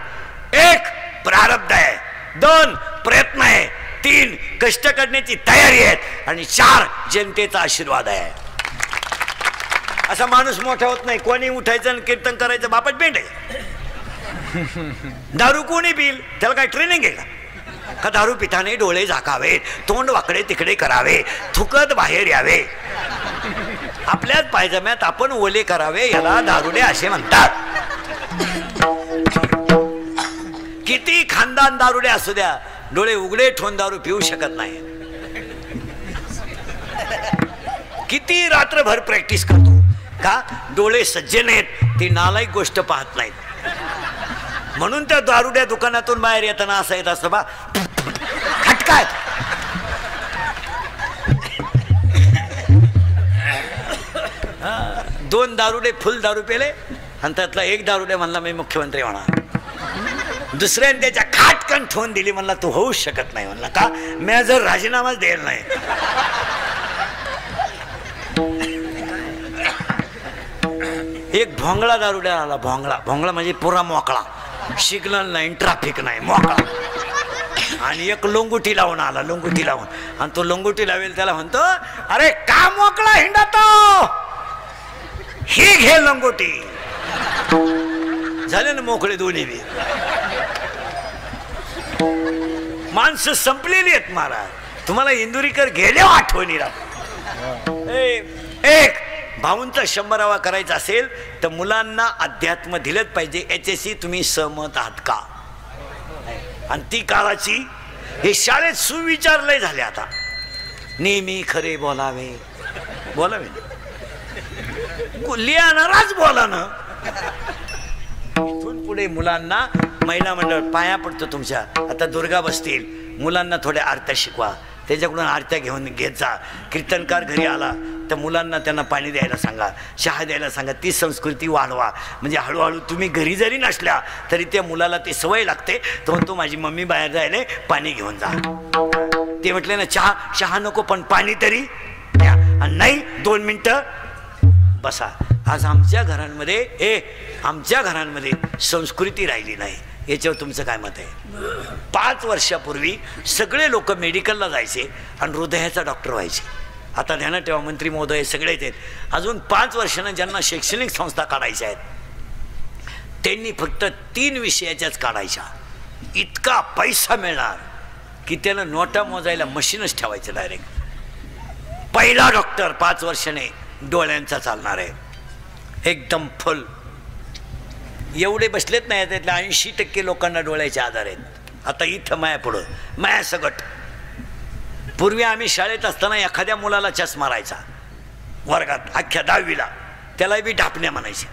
1, प्रारब्ध आहे. 2, प्रयत्न आहे. 3, कष्ट करण्याची तयारी आहे आणि 4, जनतेचा आशीर्वाद आहे. असा माणूस मोठा होत नाही. कोणी उठायचं आणि कीर्तन करायचं, बापाच पेंट आहे. दारू कोणी पिल, त्याला काय ट्रेनिंग आहे का? दारू पिताने डोळे झाकावे, तोंड वाकडे तिकडे करावे, थुकत बाहेर यावे, आपल्याच पायजम्यात आपण ओले करावे, याला दारुडे असे म्हणतात. किती खानदान दारुडे असू द्या, डोळे उघडे ठेवून दारू पिऊ शकत नाही. किती रात्रभर प्रॅक्टिस करतो का? डोळे सज्जन आहेत, ती नालायक गोष्ट पाहत नाहीत. म्हणून त्या दारुड्या दुकानातून बाहेर येताना असं येत असतं बा, खटकाय. दोन दारुडे फुल दारू पेले आणि त्यातला एक दारुडे म्हणला मी मुख्यमंत्री होणार. दुसऱ्याने त्याच्या खाटकन ठेवून दिली, म्हणला तू होऊच शकत नाही. म्हणला का? मी जर राजीनामाच द्यायला नाही. एक भोंगळा दारुड्या आला. भोंगळा म्हणजे पुरा मोकळा, सिग्नल नाही, ट्रॅफिक नाही, मोकळा. आणि एक लोंगुटी लावून आला, लोंगुटी लावून. आणि तो लोंगुटी लावेल त्याला म्हणतो, अरे का मोकळा हिंडतो, ही घे लोंगुटी. झाले ना मोकळे दोन्ही बी. माणसं संपलेली आहेत महाराज. तुम्हाला इंदुरीकर गेले आठवणी राहत. एक भाऊंचा 100वा करायचा असेल तर मुलांना अध्यात्म दिलंच पाहिजे. याच्याशी तुम्ही सहमत आहात का? आणि ती काळाची हे शाळेत सुविचार लय झाले. आता नेहमी खरे बोलावे, लिहाणाराच बोला ना. इथून पुढे मुलांना, महिला मंडळ पाया पडतो तुमच्या. आता दुर्गा बसतील, मुलांना थोड्या आरत्या शिकवा, त्याच्याकडून आरत्या घेत जा. कीर्तनकार घरी आला तर मुलांना त्यांना पाणी द्यायला सांगा, चहा द्यायला सांगा. ती संस्कृती वाढवा. म्हणजे हळूहळू तुम्ही घरी जरी नसल्या तरी त्या मुलाला ती सवय लागते. तो म्हणतो माझी मम्मी बाहेर जायला, पाणी घेऊन जा. ते म्हटले ना चहा नको पण पाणी तरी द्या. आणि नाही 2 मिनटं बसा. आज आमच्या घरांमध्ये संस्कृती राहिली नाही. याच्यावर तुमचं काय मत आहे? 5 वर्षापूर्वी सगळे लोक मेडिकलला जायचे आणि हृदयाचा डॉक्टर व्हायचे. आता ध्यानात ठेवा, मंत्री महोदय सगळेच आहेत. अजून 5 वर्षानं ज्यांना शैक्षणिक संस्था काढायच्या आहेत त्यांनी फक्त 3 विषयाच्याच काढायच्या. इतका पैसा मिळणार की त्यानं नोटा मोजायला मशीनच ठेवायचं डायरेक्ट. पहिला डॉक्टर 5 वर्षाने डोळ्यांचा चालणार आहे, एकदम फुल. एवढे बसलेत नाही, त्यातल्या 80% लोकांना डोळ्याचे आजार आहेत. आता इथं माया पुढं माया सगट. पूर्वी आम्ही शाळेत असताना एखाद्या मुलाला चष्मा राहायचा वर्गात, अख्ख्या 10वीला, त्याला बी ढापण्या म्हणायचे.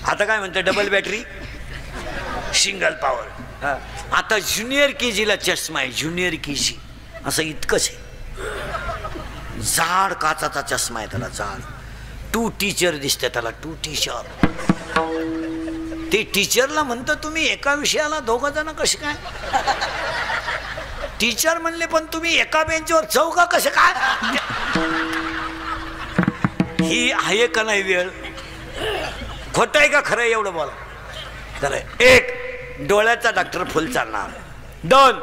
आता काय म्हणतं, डबल बॅटरी सिंगल पॉवर. आता ज्युनियर KGला चष्मा आहे, ज्युनियर KG असं इतकंच आहे. जाड काचाचा चष्मा आहे त्याला, जाड. 2 टीचर दिसते त्याला, 2 टीचर. ते टीचरला म्हणतं तुम्ही एका विषयाला 2 जण कसे काय टीचर म्हणले, पण तुम्ही एका बेंचवर 4 कसे काय? ही आहे का नाही वेळ? खोटं आहे का खरं आहे? एवढं बोला. खरं. 1 डोळ्याचा डॉक्टर फुल चालणार. 2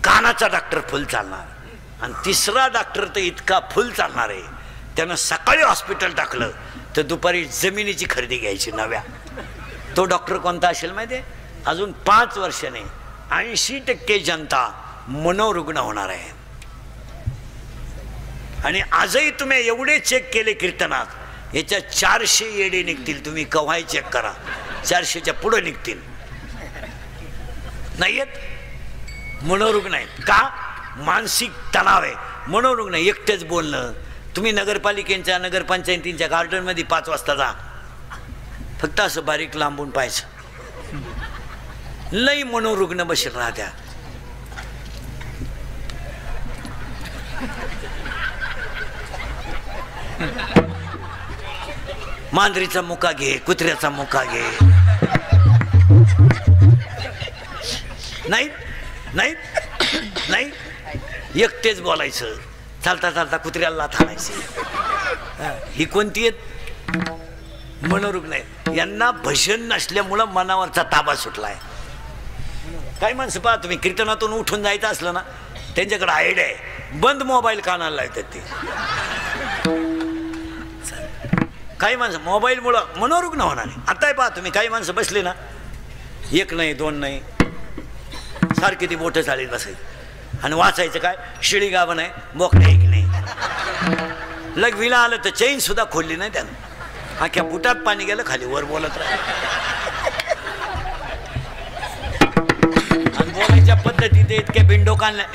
कानाचा डॉक्टर फुल चालणार. आणि 3रा डॉक्टर तर इतका फुल चालणार आहे, त्यानं सकाळी हॉस्पिटल टाकलं तर दुपारी जमिनीची खरेदी घ्यायची नव्या. तो डॉक्टर कोणता असेल माहिती आहे? अजून 5 वर्षाने 80% जनता मनोरुग्ण होणार आहे. आणि आजही तुम्ही एवढे चेक केले कीर्तनात, याच्या 400 येडे निघतील. तुम्ही केव्हाही चेक करा, 400च्या पुढे निघतील. नाही येत, मनोरुग्ण आहेत. का? मानसिक तणाव आहे, मनोरुग्ण. एकटेच बोलणं. तुम्ही नगरपालिकेच्या नगरपंचायतींच्या गार्डनमध्ये 5 वाजता जा, फक्त असं बारीक लांबून पाहायचं. लई मनोरुग्ण बसेल राहत्या. मांजरीचा मुका घे, कुत्र्याचा मुका घे. नाही नाही नाही, एकटेच बोलायचं. चालता चालता कुत्र्याला थांबायचे. ही कोणती आहेत? मनोरुग्ण आहेत. यांना भजन नसल्यामुळं मनावरचा ताबा सुटलाय. काही माणसं पहा तुम्ही, कीर्तनातून उठून जायचं असलं ना, त्यांच्याकडे आयडिया आहे, बंद मोबाईल कानाला लावतात ते. काही माणसं मोबाईलमुळं मनोरुग्ण होणार आहे. आताही पहा तुम्ही, काही माणसं बसले ना, 1 नाही 2 नाही, सारखी ती बोटं चाळीत बसायची. आणि वाचायचं काय? शिळी गाभण आहे, बोकडे एक नाही. लग विला आलं तर चैन सुद्धा खोलली नाही त्यानं. अख्ख्या बुटात पाणी गेलं, खाली वर बोलत राहिलं. आणि बोलायच्या पद्धतीत इतक्या बिंडो काढल्या.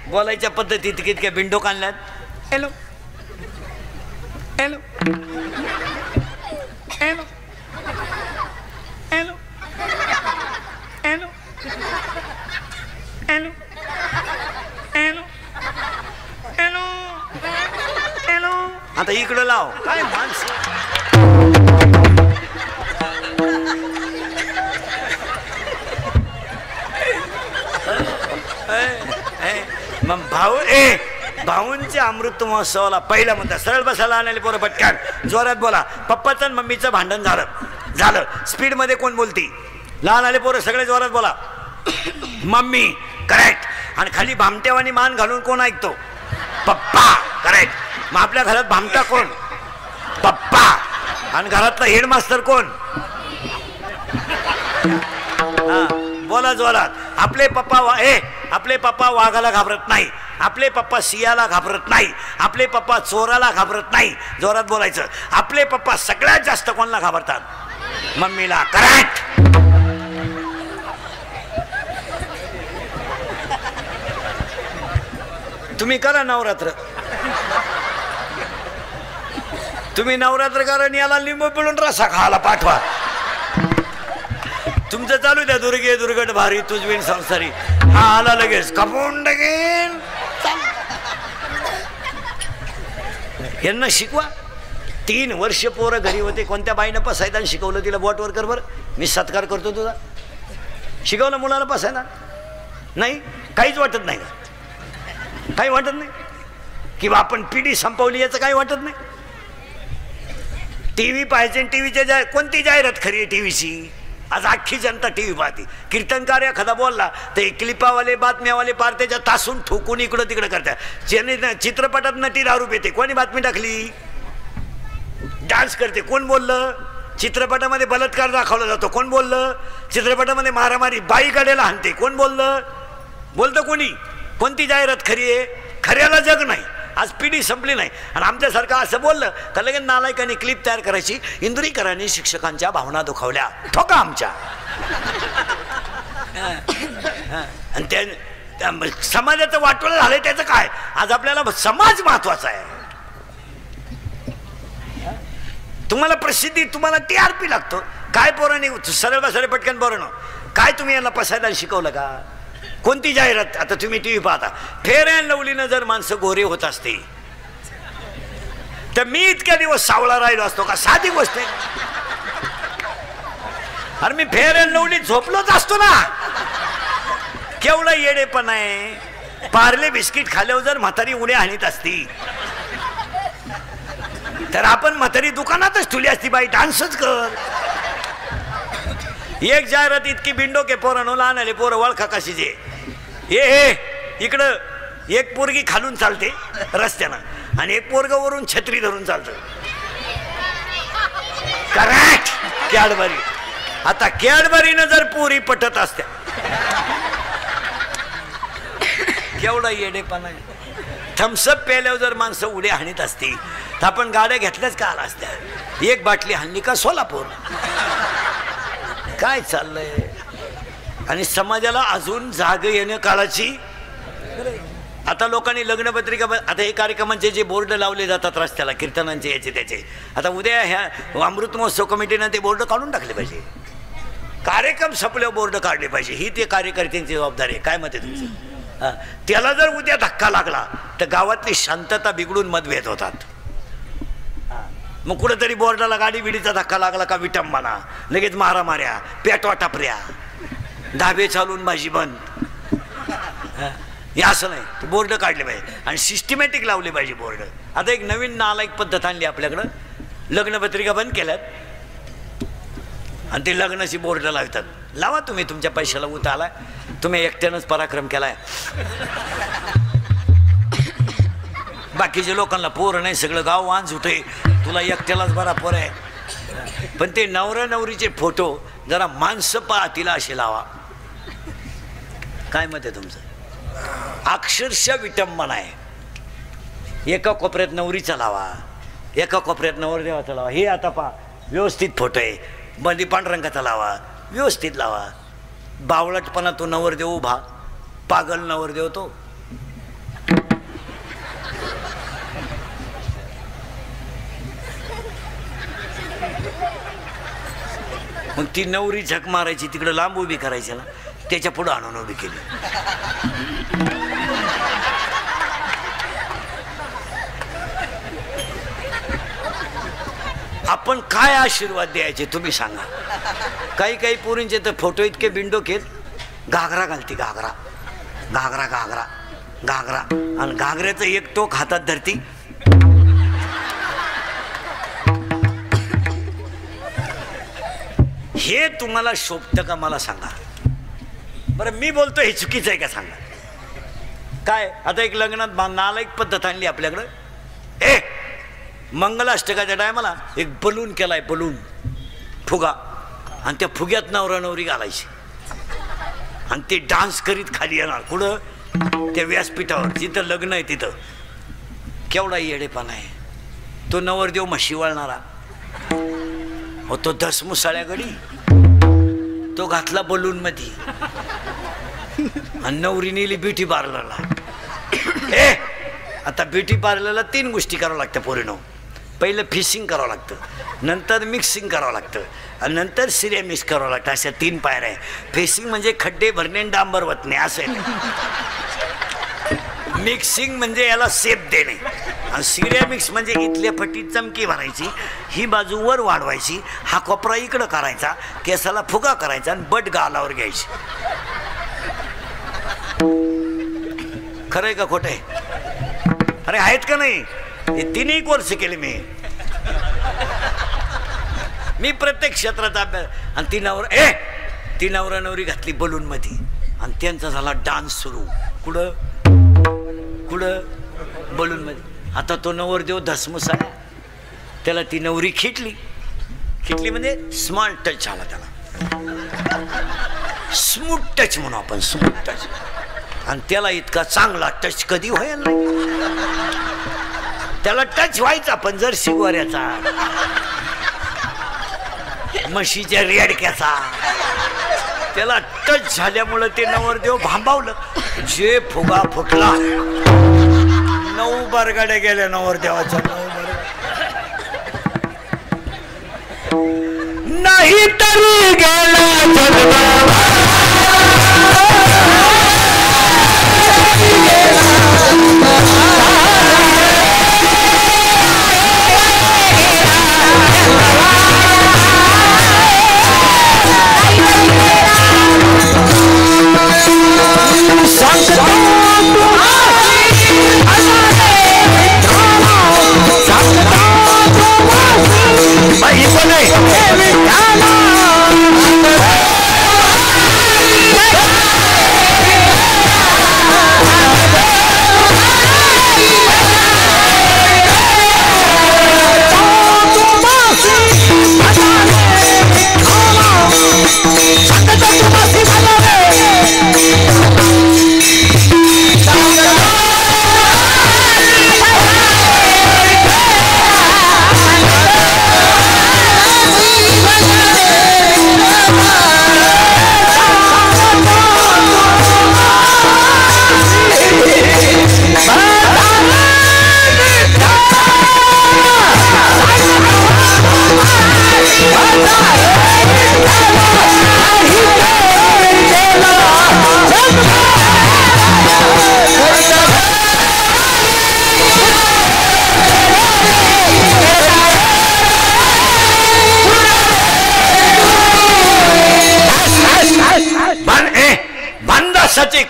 बोलायच्या पद्धतीत इतक्या बिंडो काढल्यात. Hello hello hello hello hello hello hello hello hello. आता इकडं लाव. काय माणसं. मग भाऊंच्या अमृत महोत्सवाला पहिला म्हणतात, सरळ बसायला आणायला पोरं पटकन जोरात बोला. पप्पाचं आणि मम्मीचं भांडण झालं. स्पीडमध्ये कोण बोलती? लहान आले पोरं सगळे जोरात बोला. मम्मी. करेक्ट. आणि खाली भामट्यावानी मान घालून कोण ऐकतो? पप्पा. करेक्ट. मग आपल्या घरात भामटा कोण? पप्पा. आणि घरातला हेडमास्टर कोण? बोला जोरात. आपले पप्पा वाघाला घाबरत नाही, आपले पप्पा सियाला घाबरत नाही, आपले पप्पा चोराला घाबरत नाही. जोरात बोलायचं. आपले पप्पा सगळ्यात जास्त कोणाला घाबरतात? मम्मीला. करेक्ट. तुम्ही करा नवरात्र. तुम्ही नवरात्र करा आणि याला लिंबू पिळून रसा खायला पाठवा. तुमचं चालू द्या, दुर्गे दुर्गट भारी तुझविन संसारी. हा आला लगेच कपून टाकेन. यांना शिकवा. 3 वर्ष पोरं घरी होते, कोणत्या बाईनं पसायदान शिकवलं तिला? बोटवर कर बरं, मी सत्कार करतो तुझा. शिकवलं मुलाला पसायदान? नाही, काहीच वाटत नाही का? काही वाटत नाही किंवा आपण पिढी संपवली याचं काही वाटत नाही. टीव्ही पाहिजे, टीव्हीच्या कोणती जाहिरात खरी आहे टीव्हीची? आज अख्खी जनता टीव्ही पाहते. कीर्तनकार एखादा बोलला तर क्लिपावाले बातम्यावाले पार त्याच्या तासून ठोकून इकडं तिकडं करतात. ज्याने चित्रपटात नटी दारू पिते, कोणी बातमी टाकली? डान्स करते, कोण बोललं? चित्रपटामध्ये बलात्कार दाखवला जातो, कोण बोललं? चित्रपटामध्ये मारामारी, बाई गाड्याला हाणते, कोण बोललं? बोलतं कोणी? कोणती जाहिरात खरी आहे? खऱ्याला जग नाही. आज पिढी संपली नाही. आणि आमच्यासारखं असं बोललं तर लगेच नालायकांनी क्लिप तयार करायची. इंदुरीकरांनी शिक्षकांच्या भावना दुखावल्या, ठोका आमच्या. आणि त्या समाजाचं वाटोळं झालंय, त्याचं काय? आज आपल्याला समाज महत्वाचा आहे. तुम्हाला प्रसिद्धी, तुम्हाला TRP लागतो. काय पोरांनी सरळ बसरे पटकन पोरांनो, काय तुम्ही यांना पसायला शिकवलं का? कोणती जाहिरात? आता तुम्ही टीव्ही पाहता, फेअर अँड लवलीनं जर माणसं गोरे होत असते तर मी इतक्या दिवस सावळा राहिलो असतो का? साधी गोष्ट आहे. अरे मी फेअर अँड लवली झोपलोच असतो ना. केवढा येडेपणा आहे. पार्ले बिस्किट खाल्यावर जर म्हातारी उड्या हाणीत असती तर आपण म्हातारी दुकानातच ठेवली असती, बाई डान्सच कर. एक जाहिरात इतकी बिंडो के पोरांनो, लहान आले पोरं वळखा कशी जे. हे इकडं एक पोरगी खालून चालते रस्त्यानं आणि एक पोरग वरून छत्री धरून चालतं. करेक्ट. कॅडबरी. आता कॅडबरीनं जर पोरी पटत असत्या, केवढा येडेपणा आहे. थम्सअप प्यायल्यावर जर माणसं उड्या हाणीत असती तर आपण गाड्या घेतल्याच का आला असत्या. एक बाटली हाणली का सोलापूर. काय चाललंय? आणि समाजाला अजून जाग येणं काळाची. आता लोकांनी लग्नपत्रिका, आता हे कार्यक्रमांचे जे बोर्ड लावले जातात रस्त्याला, कीर्तनांचे याचे त्याचे, आता उद्या ह्या अमृत महोत्सव कमिटीनं ते बोर्ड काढून टाकले पाहिजे. कार्यक्रम संपल्यावर बोर्ड काढले पाहिजे. ही ते कार्यकर्त्यांची जबाबदारी आहे. काय मत आहे तुमचं? त्याला जर उद्या धक्का लागला तर गावातली शांतता बिघडून मतभेद होतात. मग कुठेतरी बोर्डाला गाडी बिडीचा धक्का लागला का विटंबना, लगेच मारामाऱ्या, पेटवा टापऱ्या, धाबे चालून भाजी बंद. हे असं नाही. बोर्ड काढले पाहिजे आणि सिस्टमॅटिक लावले पाहिजे बोर्ड. आता एक नवीन नालायक पद्धत आणली आपल्याकडं. लग्नपत्रिका बंद केल्यात आणि ते लग्नाची बोर्ड लावतात. लावा तुम्ही, तुमच्या पैशाला उत आलाय, तुम्ही एकट्यानंच पराक्रम केलाय. बाकीच्या लोकांना पोर नाही, सगळं गाव वाहन सुटे, तुला एकट्यालाच बरा पोर आहे. पण ते नवरा नवरीचे फोटो जरा माणसं पाहतील असे लावा. काय मत आहे तुमचं? अक्षरशः विटंबना आहे. एका कोपऱ्यात नवरीचा लावा, एका कोपऱ्यात नवरदेवाचा लावा. हे आता पहा, व्यवस्थित फोटो आहे. बंदी पांढरंगाचा लावा, व्यवस्थित लावा. बावळटपणा तो नवरदेव उभा, पागल नवरदेव तो. मग ती नवरी झक मारायची, तिकडं लांब उभी करायची ना, त्याच्या पुढं आणून उभी केली. आपण काय आशीर्वाद द्यायचे तुम्ही सांगा. काही काही पोरींचे तर फोटो इतके बिंडो केत, घागरा घालते, घागरा घागरा घागरा घागरा, आणि घागऱ्याचं एक टोक हातात धरती. हे तुम्हाला शोभतं का मला सांगा बरं. मी बोलतो हे चुकीचं आहे का सांगा. काय आता एक लग्नात नालायक पद्धत आणली आपल्याकडं. मंगलाष्टकाच्या टायमाला एक बलून केलाय, बलून फुगा, आणि त्या फुग्यात नवरा नवरी घालायची आणि ते डान्स करीत खाली येणार. कुठं? त्या व्यासपीठावर जिथं लग्न आहे तिथं. केवढा येडेपणा आहे. तो नवरदेव म्हशी वळणारा, हो तो दसमुसाळ्या गडी, तो घातला बलून मध्ये आणि नवरी नेली ब्युटी पार्लरला. आता ब्युटी पार्लरला 3 गोष्टी करावं लागतं पोरीनो. पहिलं फिशिंग करावं लागतं, नंतर मिक्सिंग करावं लागतं आणि नंतर सिरेमिक्स करावं लागतं. अशा 3 पायऱ्या आहे. फिशिंग म्हणजे खड्डे भरणे आणि डांबर वतणे असं आहे. मिक्सिंग म्हणजे याला सेप देणे आणि सिरेमिक्स म्हणजे इथल्या फटीत चमकी भरायची, ही बाजू वर वाढवायची, हा कोपरा इकडं करायचा, केसाला फुगा करायचा आणि बट गालावर घ्यायची. खरंय का खोटं आहे? अरे आहेत का नाही? हे 3 कोर्स केले मी. मी प्रत्येक क्षेत्राचा अभ्यास. आणि ती नवरा नवरी घातली बलून मध्ये आणि त्यांचा झाला डान्स सुरू. कुठं बलून मध्ये. आता तो नवरदेव धसमुसा, त्याला ती नवरी खिटली म्हणजे स्मॉल टच झाला त्याला. स्मूथ टच म्हणू आपण, स्मूथ टच. आणि त्याला इतका चांगला टच कधी व्हायला नाही. त्याला टच व्हायचा पण जर शिगोऱ्याचा, म्हशीच्या रेडक्याचा. त्याला टच झाल्यामुळं ते नवरदेव भांबावलं. जे फुगा फुटला. 9 बरगाड्या गेल्या नवरदेवाच्या. 9 नाही तरी गेला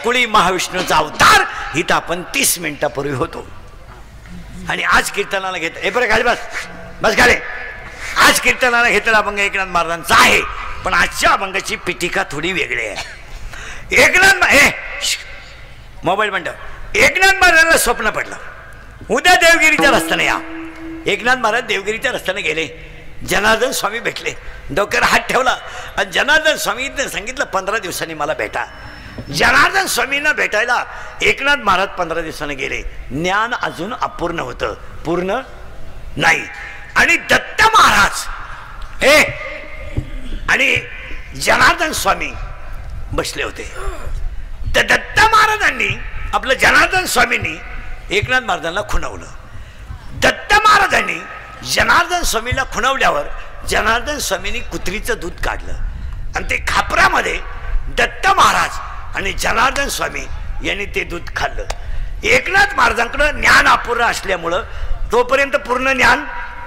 कुळी महाविष्णूचा अवतार. इथं आपण 30 मिनिटापूर्वी होतो आणि आज कीर्तनाला घेत बरं बस गाले. आज कीर्तनाला घेतलेला अभंग एकनाथ महाराजांचा आहे, पण आजच्या अभंगाची पिटिका थोडी वेगळी आहे. मोबाईल म्हणतो. एकनाथ महाराजांना स्वप्न पडलं उद्या देवगिरीच्या रस्त्याने या. एकनाथ महाराज देवगिरीच्या रस्त्याने गेले. जनार्दन स्वामी भेटले. डोक्यावर हात ठेवला आणि जनार्दन स्वामींनी सांगितलं 15 दिवसांनी मला भेटा. जनार्दन स्वामींना भेटायला एकनाथ महाराज 15 दिवसांनी गेले. ज्ञान अजून अपूर्ण होतं, पूर्ण नाही. आणि दत्त महाराज आणि जनार्दन स्वामी बसले होते. तर दत्त महाराजांनी आपलं जनार्दन स्वामींनी एकनाथ महाराजांना खुणवलं. दत्त महाराजांनी जनार्दन स्वामीला खुणवल्यावर जनार्दन स्वामींनी कुत्रीचं दूध काढलं आणि ते खापरामध्ये दत्त महाराज आणि जनार्दन स्वामी यांनी ते दूध खाल्लं. एकनाथ महाराजांकडं ज्ञान अपूर्ण असल्यामुळं तोपर्यंत पूर्ण ज्ञान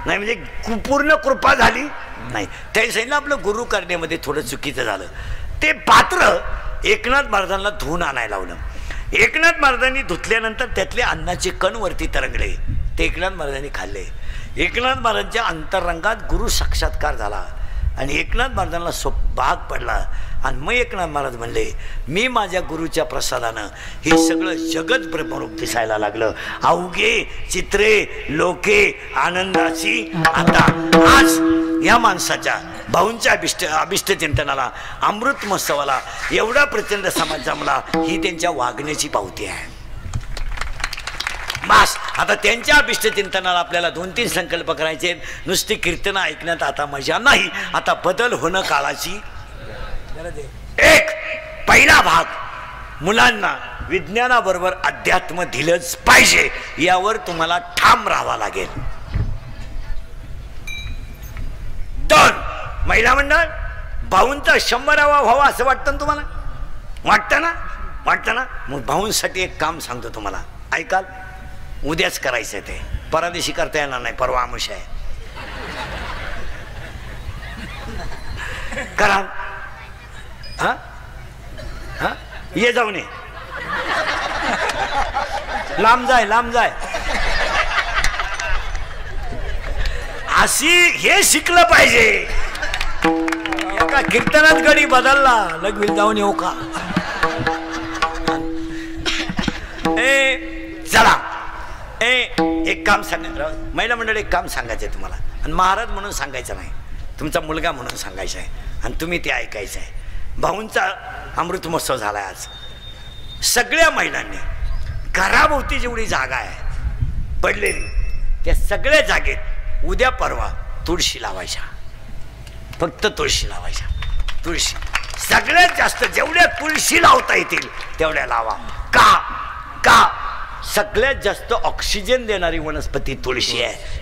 नाही, म्हणजे पूर्ण कृपा झाली नाही. त्यांनी सांगितलं आपलं गुरु करण्यामध्ये थोडं चुकीचं झालं. ते पात्र एकनाथ महाराजांना धुवून आणायला लावलं. एकनाथ महाराजांनी धुतल्यानंतर त्यातले अन्नाचे कण वरती तरंगले. ते एकनाथ महाराजांनी खाल्ले. एकनाथ महाराजांच्या अंतरंगात गुरु साक्षात्कार झाला आणि एकनाथ महाराजांना भाग पडला. आणि मग एकनाथ महाराज म्हणले मी माझ्या गुरुच्या प्रसादानं हे सगळं जगत ब्रह्मरूप दिसायला लागलं. अवघे चित्रे लोके आनंदाची. आता आज या माणसाच्या भाऊंच्या अभिष्ट चिंतनाला अमृत महोत्सवाला एवढा प्रचंड समाज जमला, ही त्यांच्या वागण्याची पावती आहे. मास आता त्यांच्या अभिष्ट चिंतनाला आपल्याला 2-3 संकल्प करायचे. नुसती कीर्तन ऐकण्यात आता मजा नाही, आता बदल होणं काळाची. एक पहिला भाग, मुलांना विज्ञानाबरोबर अध्यात्म दिलंच पाहिजे, यावर तुम्हाला ठाम राहावं लागेल. 2 महिला मंडळ भाऊंचा 100वा व्हावा असं वाटतं ना तुम्हाला? वाटतं ना? मग भाऊंसाठी एक काम सांगतो तुम्हाला, ऐकाल? उद्याच करायचं ते, परदेशी करता येणार नाही, परवा आमुष आहे. करा. हा ये जाऊन ये. लांब जाय. अशी हे शिकलं पाहिजे. का कीर्तनात गडी बदलला लगविल जाऊन येऊ का? चला एक काम सांगा महिला मंडळ, एक काम सांगायचं आहे तुम्हाला, आणि महाराज म्हणून सांगायचं नाही, तुमचा मुलगा म्हणून सांगायचं आहे, आणि तुम्ही ते ऐकायचं आहे. भाऊंचा अमृत महोत्सव झाला आज. सगळ्या महिलांनी घराभोवती जेवढी जागा आहे पडलेली, त्या सगळ्या जागेत उद्या परवा तुळशी लावायच्या, फक्त तुळशी लावायच्या. तुळशी सगळ्यात जास्त जेवढ्या तुळशी लावता येतील तेवढ्या लावा. का? का? सगळ्यात जास्त ऑक्सिजन देणारी वनस्पती तुळशी आहे,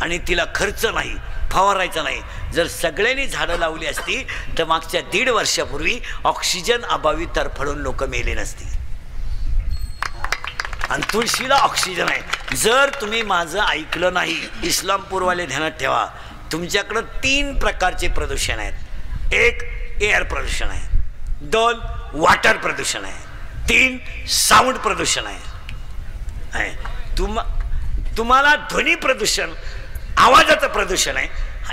आणि तिला खर्च नाही, फवारायचा नाही. जर सगळ्यांनी झाडं लावली असती तर मागच्या 1.5 वर्षापूर्वी ऑक्सिजन अभावी तरफडून लोक मेले नसती. आणि तुळशीला ऑक्सिजन आहे. जर तुम्ही माझं ऐकलं नाही, इस्लामपूरवाले ध्यानात ठेवा, तुमच्याकडं 3 प्रकारचे प्रदूषण आहेत. 1 एअर प्रदूषण आहे, 2 वॉटर प्रदूषण आहे, 3 साऊंड प्रदूषण आहे. तुम्हाला ध्वनी प्रदूषण, आवाजाचं प्रदूषण आहे,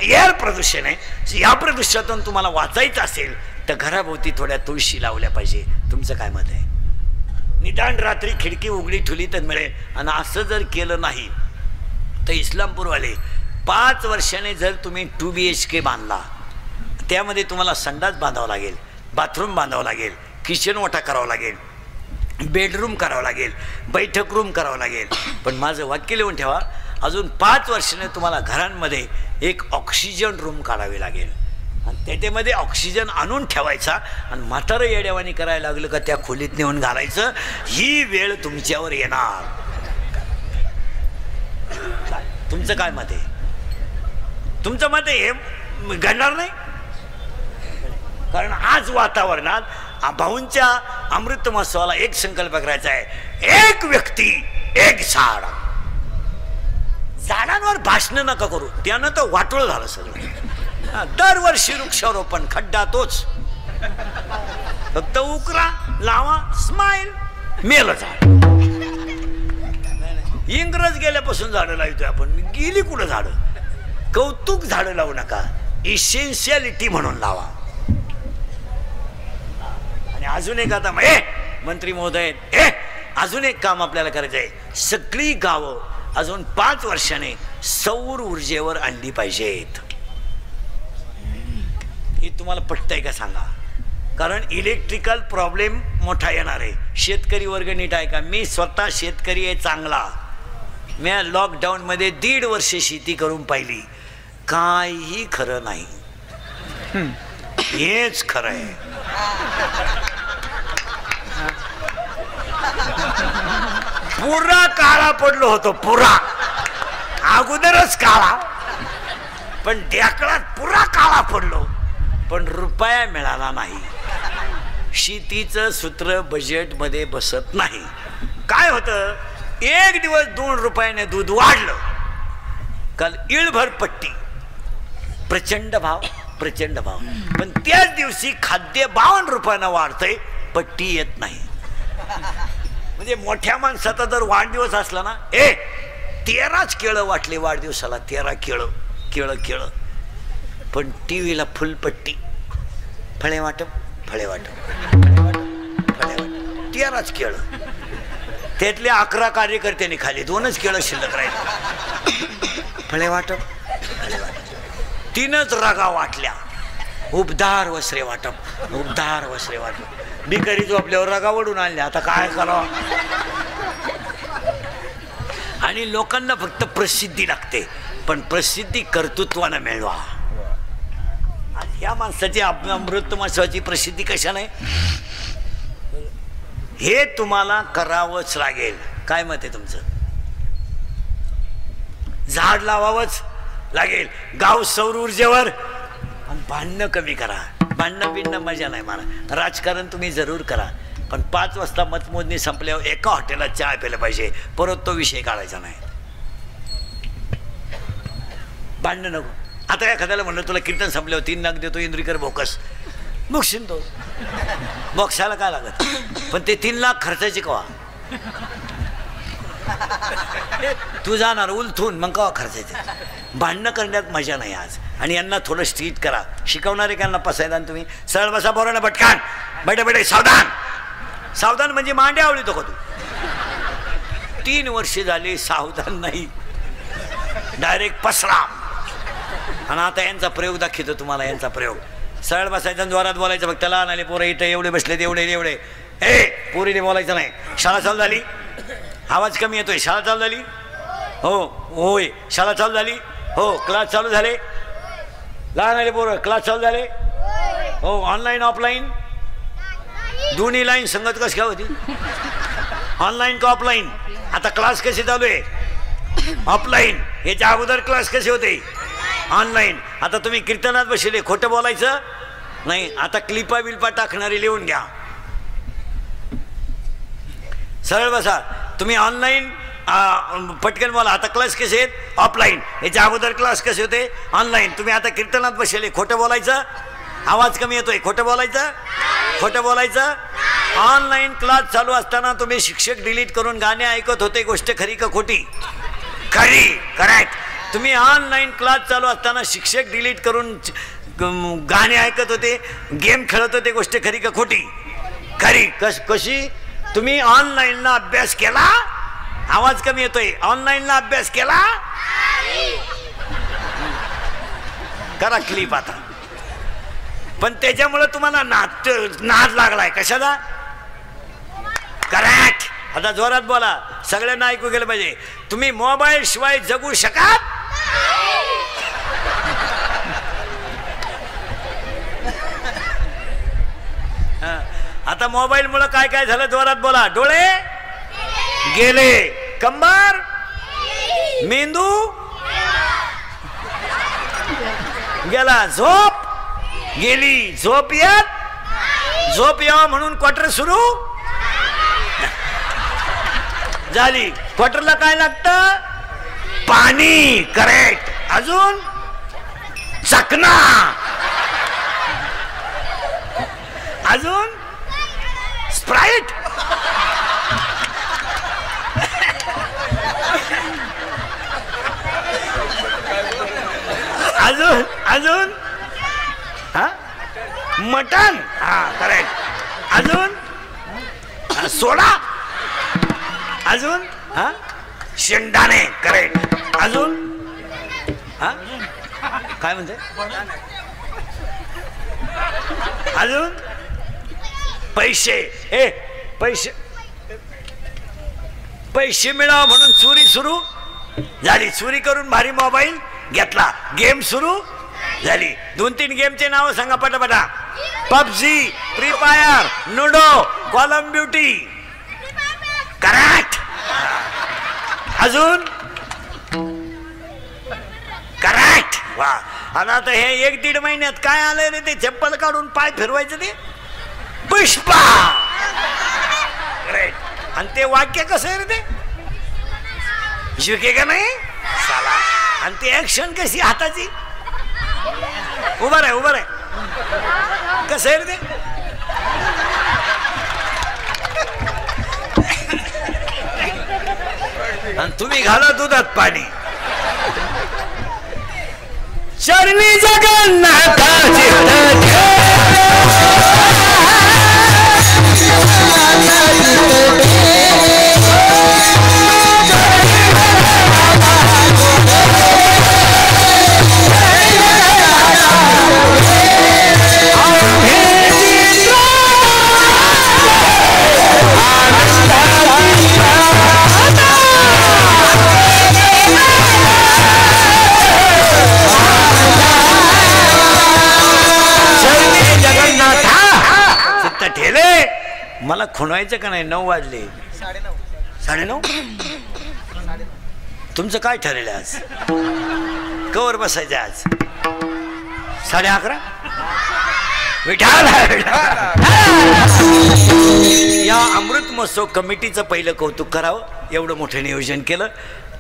एअर प्रदूषण आहे. या प्रदूषणातून तुम्हाला वाचायचं असेल तर घराभोवती थोड्या तुळशी लावल्या पाहिजे. तुमचं काय मत आहे? निदान रात्री खिडकी उघडी ठेवली तर मिळेल. आणि असं जर केलं नाही तर इस्लामपूरवाले 5 वर्षाने जर तुम्ही 2 BHK बांधला, त्यामध्ये तुम्हाला संडास बांधावं लागेल, बाथरूम बांधावं लागेल, किचन ओटा करावं लागेल, बेडरूम करावं लागेल, बैठक रूम करावं लागेल. पण माझं वाक्य लिहून ठेवा, अजून 5 वर्षाने तुम्हाला घरांमध्ये एक ऑक्सिजन रूम काढावी लागेल, आणि त्याच्यामध्ये ऑक्सिजन आणून ठेवायचा, आणि म्हातारं येड्यावानी करायला लागलं का त्या खोलीत नेऊन घालायचं. ही वेळ तुमच्यावर येणार. तुमचं काय मत आहे? तुमचं मत आहे हे घडणार नाही? कारण आज वातावरणात भाऊंच्या अमृत महोत्सवाला एक संकल्प करायचा आहे, एक व्यक्ती एक झाड. झाडांवर भाषण नका करू, त्यानं तर वाटोळ झालं सगळं. दरवर्षी वृक्षारोपण, खड्डा तोच, फक्त उकरा लावा, स्माईल, मेलं झाड. इंग्रज गेल्यापासून झाडं लावतोय आपण, गेली कुठं झाडं? कौतुक झाडं लावू नका, इसेन्शियालिटी म्हणून लावा. आणि अजून एक आता मंत्री महोदय, अजून एक काम आपल्याला करायचं आहे. सगळी गावं अजून 5 वर्षाने सौर ऊर्जेवर आणली पाहिजेत. हे तुम्हाला पटतंय का सांगा? कारण इलेक्ट्रिकल प्रॉब्लेम मोठा येणार आहे. शेतकरी वर्ग नीट आहे का? मी स्वतः शेतकरी आहे चांगला. मी लॉकडाऊनमध्ये 1.5 वर्ष शेती करून पाहिली, काही खरं नाही. हेच खरं आहे. पुरा काळा पडलो होतो, पुरा अगोदरच काळा, पण ढेकळात पुरा काळा पडलो, पण रुपया मिळाला नाही. शेतीचं सूत्र बजेट मध्ये बसत नाही. काय होतं, एक दिवस 2 रुपयाने दूध वाढलं, काल इळभर पट्टी, प्रचंड भाव, प्रचंड भाव. पण त्याच दिवशी खाद्य 52 रुपयानं वाढतंय, पट्टी येत नाही. म्हणजे मोठ्या माणसाचा जर वाढदिवस असला ना, 13च केळं वाटले वाढदिवसाला, 13 केळं, केळं केळं. पण टीव्हीला फुलपट्टी, फळे वाटप, फळे वाटप, फळे वाटप, फळे वाटप, 13च केळं. त्यातले 11 कार्यकर्त्यांनी खाली, 2च केळं शिल्लक राहिले. फळे वाटप, फळे वाटप, 3च रागा वाटल्या. उबदार वस्त्रे वाटप, उबदार वस्त्रे वाटप. भिकारी झोपल्यावर रागा वडून आणल्या, आता काय करावं? आणि लोकांना फक्त प्रसिद्धी लागते, पण प्रसिद्धी कर्तृत्वानं मिळवा. ह्या माणसाची अमृत महोत्सवाची प्रसिद्धी कशा नाही, हे तुम्हाला करावंच लागेल. काय मत आहे तुमचं? झाड लावावंच लागेल. गाव सौर ऊर्जेवर, आणि भांडणं कमी करा. भांडणं बिंडणं मजा नाही मला. राजकारण तुम्ही जरूर करा, पण 5 वाजता मतमोजणी संपल्यावर एका हॉटेलात चहा प्यायला पाहिजे, परत तो विषय काढायचा नाही. भांडणं नको. आता एखाद्याला म्हणलं तुला कीर्तन संपल्यावर 3 लाख देतो इंद्रिकर बोकस, मुक्षीन तो बॉक्साला काय लागत, पण ते 3 लाख खर्चाचे कवा? तू जाणार उलथून, मग केव्हा खर्चायचं? भांडणं करण्यात मजा नाही आज. आणि यांना थोडं स्ट्रीट करा. शिकवणारे त्यांना पसायदान तुम्ही सरळ बसा बोरानं पटकान. बेटे बेटे सावधान. सावधान म्हणजे मांडे आवडतो का तू? 3 वर्षे झाले सावधान नाही, डायरेक्ट पसराम. आणि आता यांचा प्रयोग दाखवतो तुम्हाला. यांचा प्रयोग सरळ बसायचा, जोरात बोलायचं. फक्त लहान आले पोरं इथं एवढे बसले एवढे एवढे. ए पोरीने बोलायचं नाही. शाळा चालू झाली, आवाज कमी येतोय. शाळा चालू झाली? हो होय. शाळा चालू झाली? हो. क्लास चालू झाले? लहान आले पोरं क्लास चालू झाले? हो. ऑनलाईन ऑफलाईन दोन्ही लाईन संगत कशी काय होती? ऑनलाईन का ऑफलाईन? आता क्लास कसे चालू आहे? ऑफलाईन. याच्या अगोदर क्लास कसे होते? ऑनलाईन. आता तुम्ही कीर्तनात बसले, खोटं बोलायचं नाही. आता क्लिपा बिल्पा टाकणारी लिहून घ्या. सरळ बसा. तुम्ही ऑनलाईन पटकन बोला. आता क्लास कसे आहेत? ऑफलाईन. याच्या अगोदर क्लास कसे होते? ऑनलाईन. तुम्ही आता कीर्तनात बसले, खोटं बोलायचं? आवाज कमी येतोय. खोटं बोलायचं? खोटं बोलायचं? ऑनलाईन क्लास चालू असताना तुम्ही शिक्षक डिलीट करून गाणे ऐकत होते. गोष्ट खरी का खोटी? खरी. करेक्ट. तुम्ही ऑनलाईन क्लास चालू असताना शिक्षक डिलीट करून गाणे ऐकत होते, गेम खेळत होते. गोष्ट खरी का खोटी? खरी. कशी? तुम्ही ऑनलाईनला अभ्यास केला? आवाज कमी येतोय. ऑनलाईनला अभ्यास केला? करा क्लिप आता. पण त्याच्यामुळे तुम्हाला नाद लागलाय. कशाला? करेक्ट. आता जोरात बोला, सगळ्यांना ऐकू गेलं पाहिजे. तुम्ही मोबाईल शिवाय जगू शकाल? आता मोबाईल मुळे काय काय झालं? जोरात बोला. डोळे गेले, कंबर, मेंदू गेला, झोप गेली. झोप यावं म्हणून क्वार्टर सुरू झाली. क्वार्टरला काय लागतं? पाणी. करेक्ट. अजून चकना. अजून स्प्राईट. अजून अजून हा मटन. हा करेक्ट. अजून सोडा. अजून हा शेंगदाणे. करेक्ट. अजून हा काय म्हणते? अजून पैसे. पैसे मिळावं म्हणून चोरी सुरू झाली. चोरी करून भारी मोबाईल घेतला. गेम सुरू झाली. 2-3 गेमचे नाव सांगा पटापटा. PUBG, free fire, ludo, call of duty. Correct. अजून करेक्ट. वा. आता हे 1-1.5 महिन्यात काय आलंय रे? ते चप्पल काढून पाय फिरवायचं ते पुष्पा. करेक्ट. आणि ते वाक्य कसं आहे रे? ते शिके का नाही साला. आणि ती ऍक्शन कशी हाताची? उभा राह. कसं आहे रे ते? आणि तुम्ही घाला दुधात पाणी. चरणी जगन्नाथाची ठेले. मला खुणवायचं का नाही? 9 वाजले. 9:30. तुमचं काय ठरेल आज? कवर बसायचं आज? 11:30. विठाल. या अमृत महोत्सव कमिटीचं पहिलं कौतुक करावं. एवढं मोठं नियोजन केलं.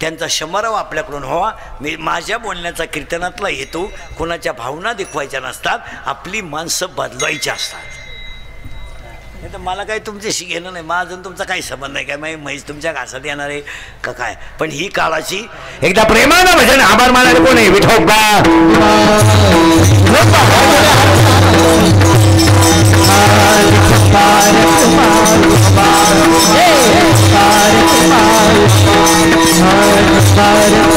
त्यांचा 100वा आपल्याकडून व्हावा. मी माझ्या बोलण्याचा कीर्तनातला हेतू कोणाच्या भावना दाखवायच्या नसतात, आपली माणसं बदलायची असतात. तर मला काही तुमच्याशी घेणं नाही, माझं अजून तुमचा काही संबंध नाही. काय माहिती म्हैस तुमच्या घासात येणार आहे का काय. पण ही काळाची एकदा प्रेमानं भजन आभार मानायला कोण आहे विठोबा. भारत